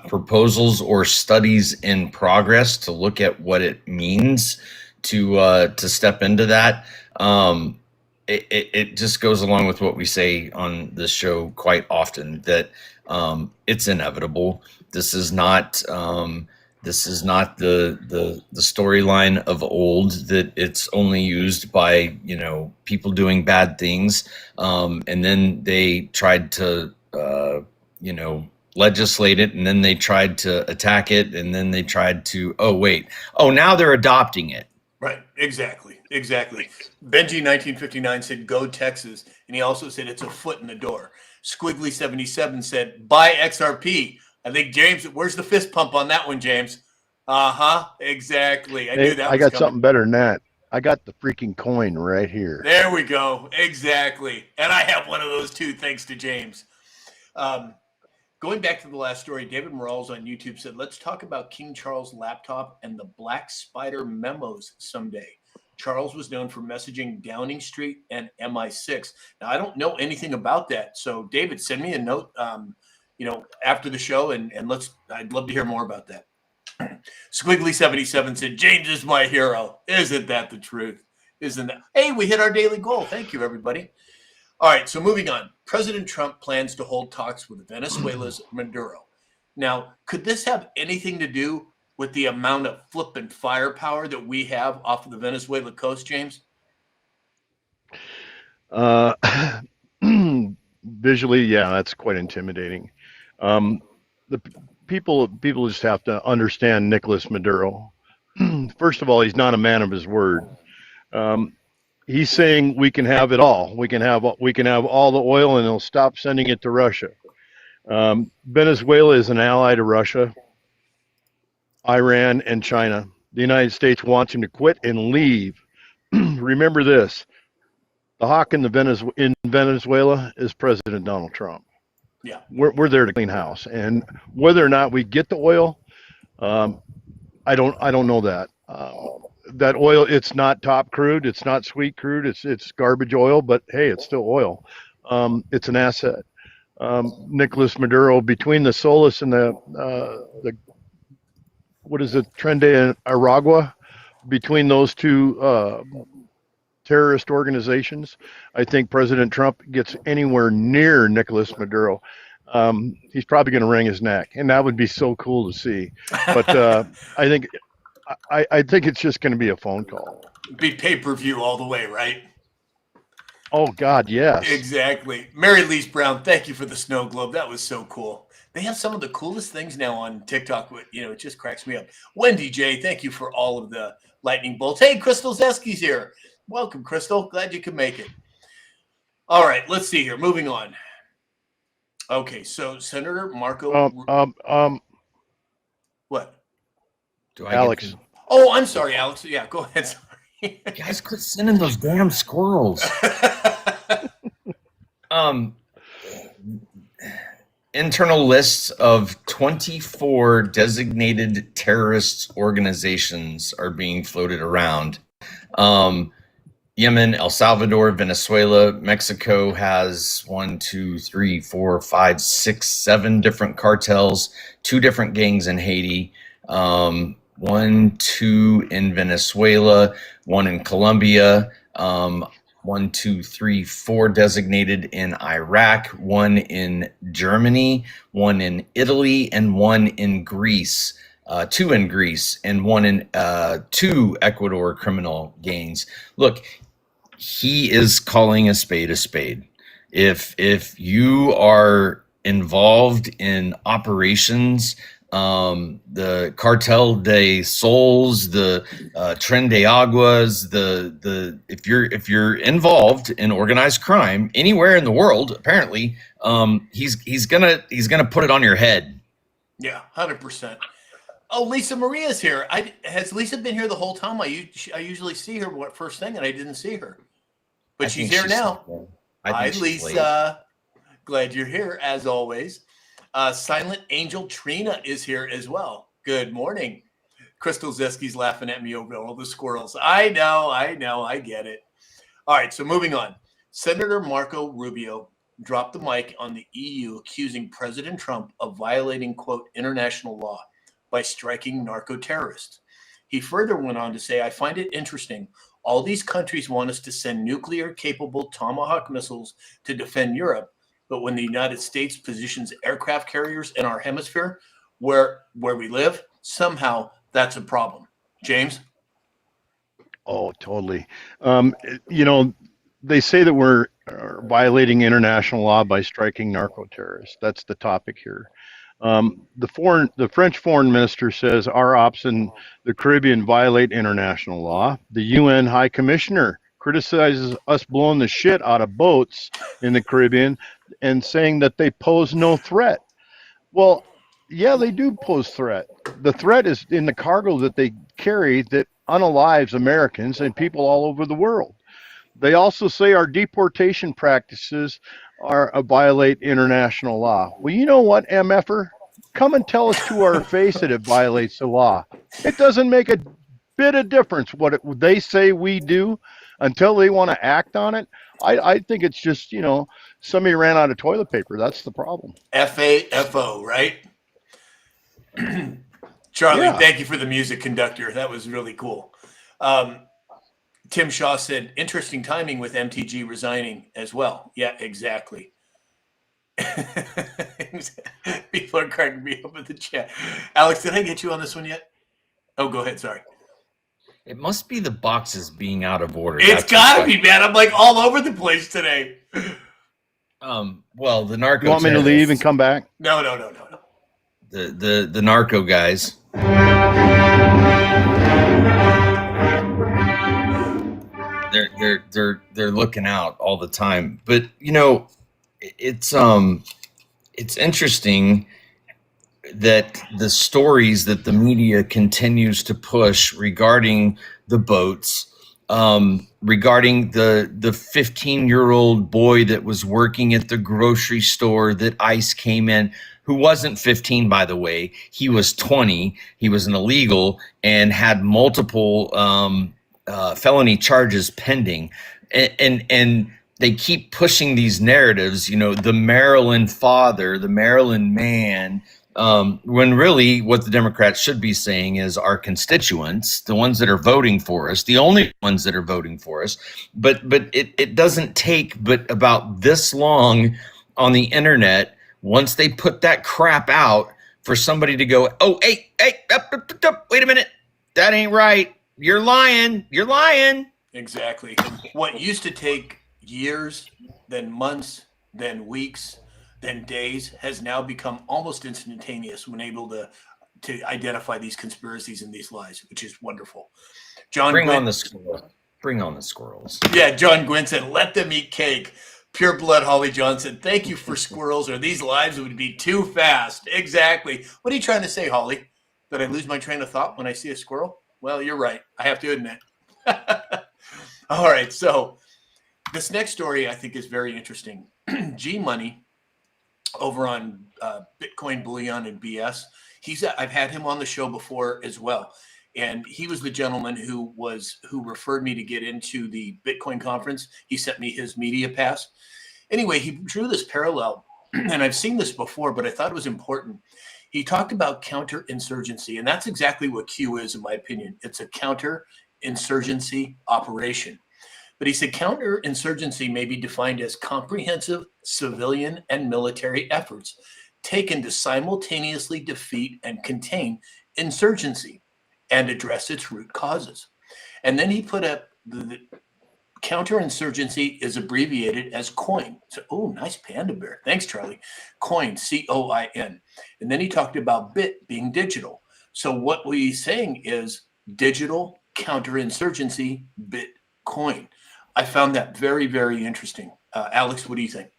proposals or studies in progress to look at what it means to step into that. It just goes along with what we say on this show quite often, that it's inevitable. This is not This is not the storyline of old that it's only used by, people doing bad things, and then they tried to legislate it, and then they tried to attack it, and then they tried to now they're adopting it. Right, exactly. Benji 1959 said, "Go Texas," and he also said it's a foot in the door. Squiggly 77 said, "Buy XRP." I think James, where's the fist pump on that one, James? Exactly. I knew that. I got something better than that. I got the freaking coin right here. There we go. Exactly. And I have one of those too, thanks to James. Going back to the last story, David Morales on YouTube said, "Let's talk about King Charles' laptop and the Black Spider memos someday." Charles was known for messaging Downing Street and MI6. Now, I don't know anything about that. So, David, send me a note, after the show, and I'd love to hear more about that. Squiggly77 said, "James is my hero." Isn't that the truth? Isn't that? Hey, we hit our daily goal. Thank you, everybody. All right, so moving on. President Trump plans to hold talks with Venezuela's Maduro. Now, could this have anything to do with the amount of flippant firepower that we have off of the Venezuela coast, James? Visually, yeah, that's quite intimidating. The people just have to understand Nicolas Maduro. First of all, he's not a man of his word. He's saying we can have it all. We can have all the oil, and they'll stop sending it to Russia. Venezuela is an ally to Russia, Iran, and China. The United States wants him to quit and leave. Remember this: the hawk in Venezuela is President Donald Trump. Yeah, we're there to clean house, and whether or not we get the oil, I don't know that. That oil, it's not top crude, it's not sweet crude, it's garbage oil, but hey, it's still oil. It's an asset. Nicolas Maduro, between the Solis and the what is it, Trende and Aragua, between those two terrorist organizations, I think President Trump gets anywhere near Nicolas Maduro, he's probably going to wring his neck, and that would be so cool to see. But I think it's just going to be a phone call. Be pay-per-view all the way, right? Oh God, yes. Exactly. Mary Lise Brown, thank you for the snow globe. That was so cool. They have some of the coolest things now on TikTok. It just cracks me up. Wendy J, thank you for all of the lightning bolts. Hey, Crystal Zeski's here. Welcome, Crystal. Glad you could make it. All right, let's see here. Moving on. Okay, so Senator Marco. What? Alex. Oh, I'm sorry, Alex. Yeah, go ahead. Sorry. Guys, quit sending those damn squirrels. Internal lists of 24 designated terrorist organizations are being floated around. Yemen, El Salvador, Venezuela, Mexico has 1, 2, 3, 4, 5, 6, 7 different cartels, 2 different gangs in Haiti, 1, 2 in Venezuela, 1 in Colombia, 1, 2, 3, 4 designated in Iraq, 1 in Germany, 1 in Italy, and 1 in Greece. 2 in Greece, and 1 in 2 Ecuador criminal gangs. Look, he is calling a spade a spade. If you are involved in operations, the Cartel de Sols, the Tren de Aguas, if you're involved in organized crime anywhere in the world, apparently, he's gonna put it on your head. Yeah, 100%. Oh, Lisa Maria's here. Has Lisa been here the whole time? I usually see her first thing, and I didn't see her. But she's here now. Hi, Lisa. Glad you're here, as always. Silent Angel Trina is here as well. Good morning. Crystal Zeski's laughing at me over all the squirrels. I know, I get it. All right, so moving on. Senator Marco Rubio dropped the mic on the EU, accusing President Trump of violating, quote, international law by striking narco-terrorists. He further went on to say, "I find it interesting. All these countries want us to send nuclear-capable Tomahawk missiles to defend Europe, but when the United States positions aircraft carriers in our hemisphere where we live, somehow that's a problem. James? Oh, totally. You know, they say that we're violating international law by striking narco terrorists. That's the topic here. The French foreign minister says our ops in the Caribbean violate international law. The UN High Commissioner criticizes us blowing the shit out of boats in the Caribbean and saying that they pose no threat. Well, yeah, they do pose threat. The threat is in the cargo that they carry that unalives Americans and people all over the world. They also say our deportation practices are violate international law. Well, you know what, MFer? Come and tell us to our face that it violates the law. It doesn't make a bit of difference what they say we do until they want to act on it. I think it's just, you know, somebody ran out of toilet paper. That's the problem. FAFO, right? Charlie, Yeah. thank you for the music conductor. That was really cool. Tim Shaw said, interesting timing with MTG resigning as well. Yeah, exactly. People are cracking me up in the chat. Alex, did I get you on this one yet? Oh, go ahead. Sorry. It must be the boxes being out of order. It's got to be, man. I'm like all over the place today. Well, the narco. You want me to leave and come back? No. The narco guys. They're looking out all the time. But you know, it's interesting that the stories that the media continues to push regarding the boats, regarding the 15-year-old boy that was working at the grocery store that ICE came in, who wasn't 15, by the way. He was 20. He was an illegal and had multiple felony charges pending. And they keep pushing these narratives, you know, the Maryland father, the Maryland man, when really what the Democrats should be saying is our constituents, the ones that are voting for us, the only ones that are voting for us. But it doesn't take but about this long on the internet, once they put that crap out, for somebody to go, oh, hey, wait a minute, that ain't right. You're lying. Exactly. What used to take years, then months, then weeks, then days, has now become almost instantaneous when able to identify these conspiracies and these lies, which is wonderful. John, Bring on the squirrels. Yeah, John Gwynn said, let them eat cake. Pure Blood Holly Johnson, thank you for squirrels, or these lives would be too fast. Exactly. What are you trying to say, Holly? That I lose my train of thought when I see a squirrel? Well, you're right. I have to admit. All right. So this next story I think is very interesting. G Money over on Bitcoin Bullion and BS. I've had him on the show before as well. And he was the gentleman who referred me to get into the Bitcoin conference. He sent me his media pass. Anyway, he drew this parallel, and I've seen this before, but I thought it was important. He talked about counterinsurgency, and that's exactly what Q is, in my opinion. It's a counterinsurgency operation. But he said counterinsurgency may be defined as comprehensive civilian and military efforts taken to simultaneously defeat and contain insurgency and address its root causes. And then he put up the counterinsurgency is abbreviated as COIN. So, oh, nice panda bear. Thanks, Charlie. COIN, COIN. And then he talked about bit being digital. So what he's saying is digital counterinsurgency, Bitcoin. I found that very, very interesting. Alex, what do you think?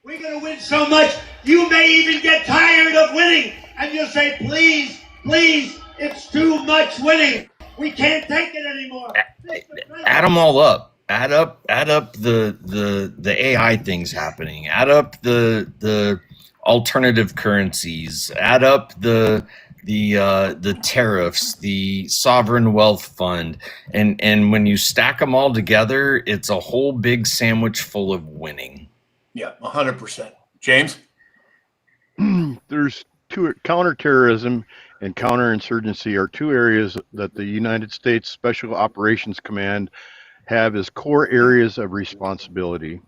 We're going to win so much, you may even get tired of winning. And you'll say, please, it's too much winning. We can't take it anymore. Add them all up. Add up the AI things happening. Add up the alternative currencies. Add up the tariffs, the sovereign wealth fund, and when you stack them all together, it's a whole big sandwich full of winning. Yeah, 100%. James? There's counterterrorism and counterinsurgency are two areas that the United States Special Operations Command have as core areas of responsibility.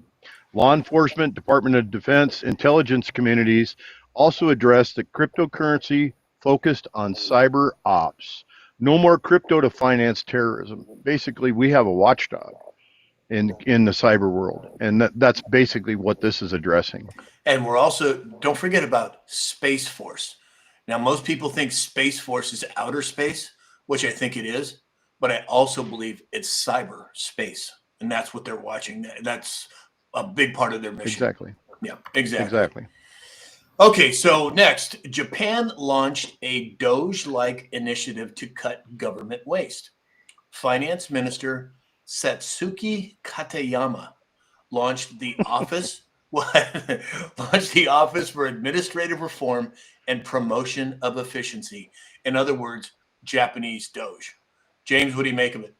Law enforcement, Department of Defense, intelligence communities also addressed the cryptocurrency focused on cyber ops. No more crypto to finance terrorism. Basically, we have a watchdog in the cyber world, and that's basically what this is addressing. And we're also, don't forget about Space Force. Now, most people think Space Force is outer space, which I think it is, but I also believe it's cyber space, and that's what they're watching. That's a big part of their mission. Exactly. Yeah, exactly. Exactly. Okay, so next, Japan launched a Doge-like initiative to cut government waste. Finance Minister Satsuki Katayama launched the office launched the Office for Administrative Reform and Promotion of Efficiency. In other words, Japanese Doge. James, what do you make of it?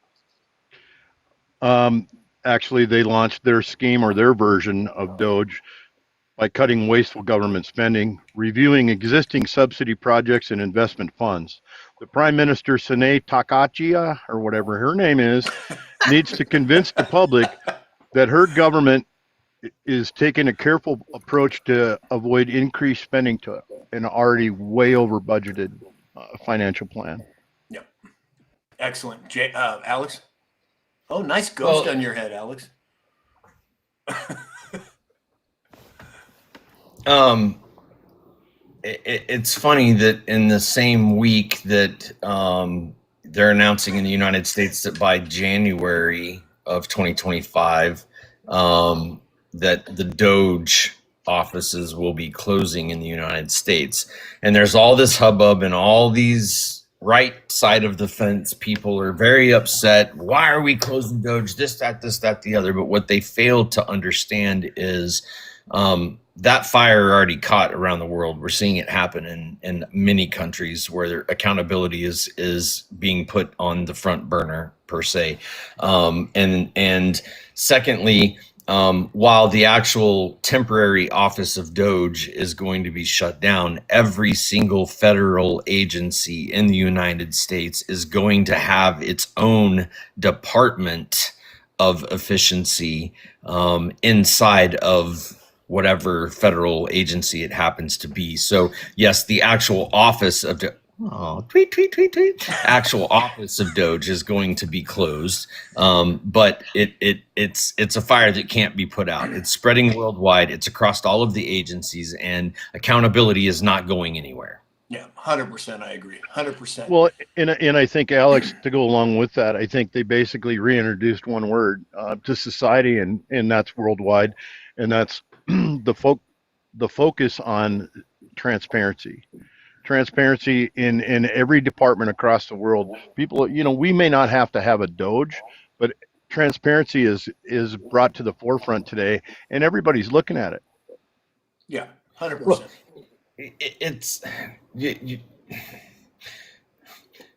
Actually, they launched their scheme or their version of Doge by cutting wasteful government spending, reviewing existing subsidy projects and investment funds. The Prime Minister, Sanae Takachia, or whatever her name is, needs to convince the public that her government is taking a careful approach to avoid increased spending to an already way over budgeted financial plan. Yeah. Excellent. Alex? Oh, nice ghost on your head, Alex. It's funny that in the same week that they're announcing in the United States that by January of 2025 that the Doge offices will be closing in the United States, and there's all this hubbub and all these right side of the fence people are very upset. Why are we closing Doge? This, that, the other. But what they fail to understand is that fire already caught around the world. We're seeing it happen in many countries where accountability is being put on the front burner per se. And secondly, while the actual temporary office of Doge is going to be shut down, every single federal agency in the United States is going to have its own department of efficiency inside of whatever federal agency it happens to be. So yes, the actual office of actual office of Doge is going to be closed, but it's a fire that can't be put out. It's spreading worldwide. It's across all of the agencies, and accountability is not going anywhere. Yeah, 100%. I agree. 100%. Well, and I think, Alex, to go along with that, I think they basically reintroduced one word to society, and that's worldwide, and that's the focus on transparency. Transparency in every department across the world. People, we may not have to have a Doge, but transparency is brought to the forefront today, and everybody's looking at it. Yeah, 100%. Well,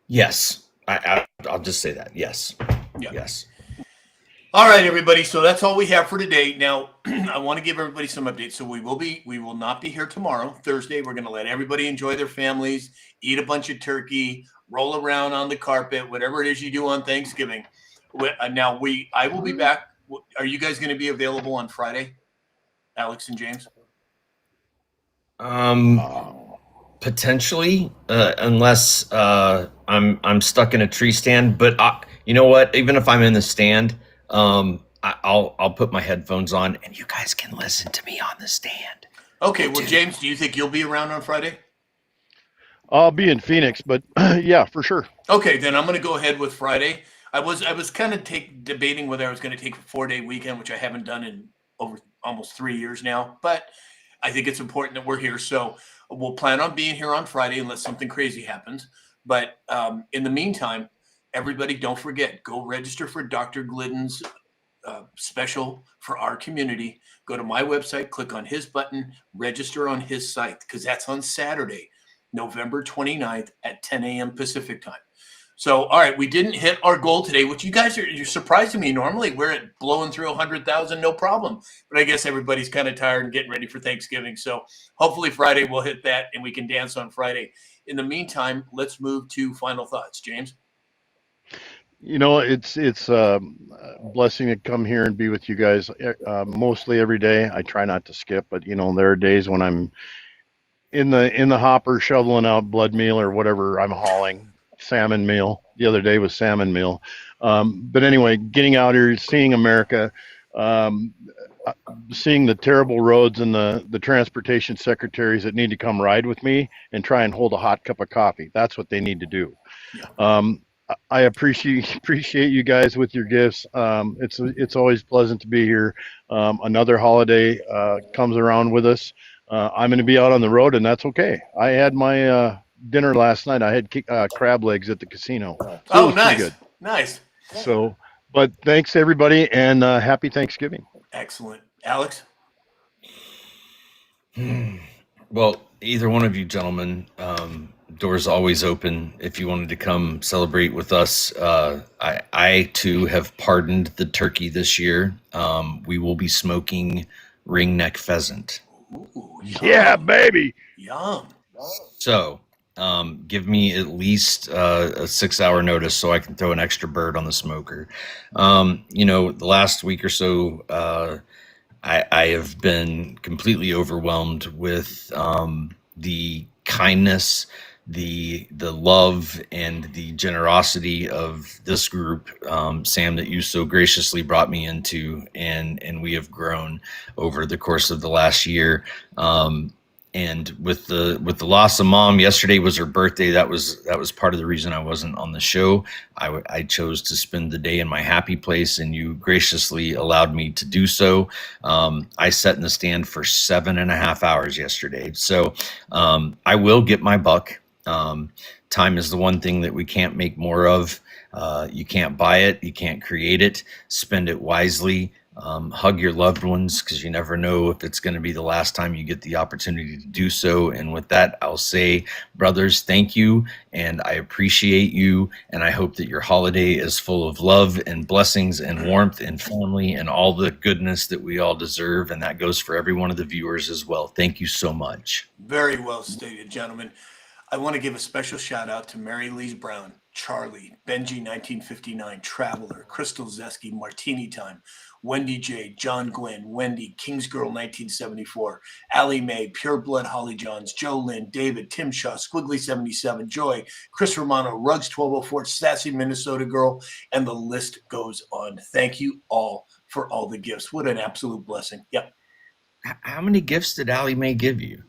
yes. I'll just say that. Yes. Yeah. Yes. All right, everybody. So that's all we have for today. Now, I want to give everybody some updates. So we will not be here tomorrow, Thursday. We're going to let everybody enjoy their families, eat a bunch of turkey, roll around on the carpet, whatever it is you do on Thanksgiving. Now, I will be back. Are you guys going to be available on Friday, Alex and James? Potentially, unless I'm stuck in a tree stand. But you know what? Even if I'm in the stand, I'll put my headphones on, and you guys can listen to me on the stand. Okay. Well, James, do you think you'll be around on Friday? I'll be in Phoenix, but yeah, for sure. Okay, then I'm going to go ahead with Friday. I was kind of debating whether I was going to take a 4-day weekend, which I haven't done in over almost 3 years now. But I think it's important that we're here, so we'll plan on being here on Friday unless something crazy happens. But in the meantime, everybody, don't forget, go register for Dr. Glidden's special for our community. Go to my website, click on his button, register on his site, because that's on Saturday, November 29th at 10 a.m. Pacific time. So, all right, we didn't hit our goal today, which you're surprising me. Normally we're at blowing through 100,000, no problem. But I guess everybody's kind of tired and getting ready for Thanksgiving. So hopefully Friday we'll hit that and we can dance on Friday. In the meantime, let's move to final thoughts. James? It's a blessing to come here and be with you guys mostly every day. I try not to skip, but there are days when I'm in the hopper shoveling out blood meal or whatever I'm hauling. Salmon meal. The other day was salmon meal. But anyway, getting out here, seeing America, um, seeing the terrible roads and the transportation secretaries that need to come ride with me and try and hold a hot cup of coffee. That's what they need to do. Yeah. I appreciate you guys with your gifts. It's always pleasant to be here. Another holiday comes around with us. I'm going to be out on the road, and that's okay. I had my dinner last night. I had crab legs at the casino. So it Oh, was pretty nice. good. Nice. So, but thanks everybody, and happy Thanksgiving. Excellent. Alex? Well, either one of you gentlemen, doors always open if you wanted to come celebrate with us. I too have pardoned the turkey this year. We will be smoking ringneck pheasant. Ooh, Yeah, baby. Yum. So give me at least a 6-hour notice so I can throw an extra bird on the smoker. The last week or so, I have been completely overwhelmed with the kindness, the love, and the generosity of this group, Sam, that you so graciously brought me into, and we have grown over the course of the last year. And with the loss of Mom, yesterday was her birthday. That was part of the reason I wasn't on the show. I chose to spend the day in my happy place, and you graciously allowed me to do so. I sat in the stand for 7.5 hours yesterday. So I will get my buck. Time is the one thing that we can't make more of. You can't buy it. You can't create it. Spend it wisely. Hug your loved ones, because you never know if it's going to be the last time you get the opportunity to do so. And with that, I'll say, brothers, thank you. And I appreciate you. And I hope that your holiday is full of love and blessings and warmth and family and all the goodness that we all deserve. And that goes for every one of the viewers as well. Thank you so much. Very well stated, gentlemen. I want to give a special shout out to Mary Lee Brown, Charlie, Benji 1959, Traveler, Crystal Zeski, Martini Time, Wendy J, John Glenn, Wendy, Kingsgirl 1974, Allie Mae, Pure Blood Holly Johns, Joe Lynn, David, Tim Shaw, Squiggly 77, Joy, Chris Romano, Rugs 1204, Sassy Minnesota Girl, and the list goes on. Thank you all for all the gifts. What an absolute blessing. Yep. How many gifts did Allie Mae give you?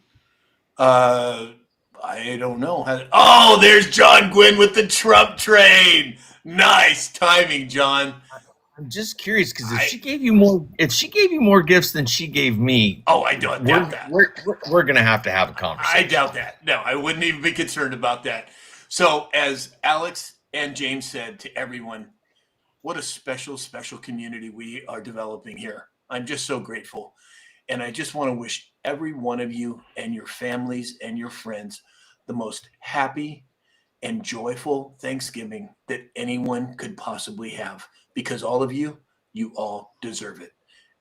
I don't know. Oh, there's John Gwynn with the Trump train. Nice timing, John. I'm just curious, because if she gave you more gifts than she gave me, I don't doubt that. We're gonna have to have a conversation. I doubt that. No, I wouldn't even be concerned about that. So, as Alex and James said to everyone, what a special, special community we are developing here. I'm just so grateful. And I just want to wish every one of you and your families and your friends the most happy and joyful Thanksgiving that anyone could possibly have, because all of you all deserve it.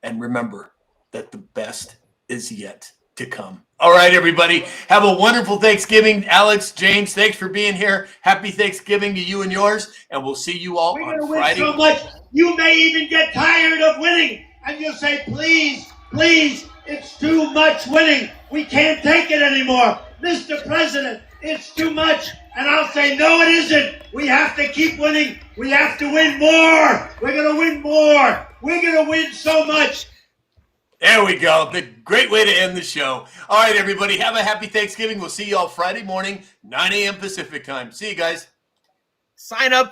And remember that the best is yet to come. All right, everybody, have a wonderful Thanksgiving. Alex, James, thanks for being here. Happy Thanksgiving to you and yours, and we'll see you all on Friday. Win so much, you may even get tired of winning, and you'll say, please, please, it's too much winning. We can't take it anymore. Mr. President, it's too much. And I'll say, no, it isn't. We have to keep winning. We have to win more. We're going to win more. We're going to win so much. There we go. The great way to end the show. All right, everybody, have a happy Thanksgiving. We'll see you all Friday morning, 9 a.m. Pacific time. See you guys. Sign up for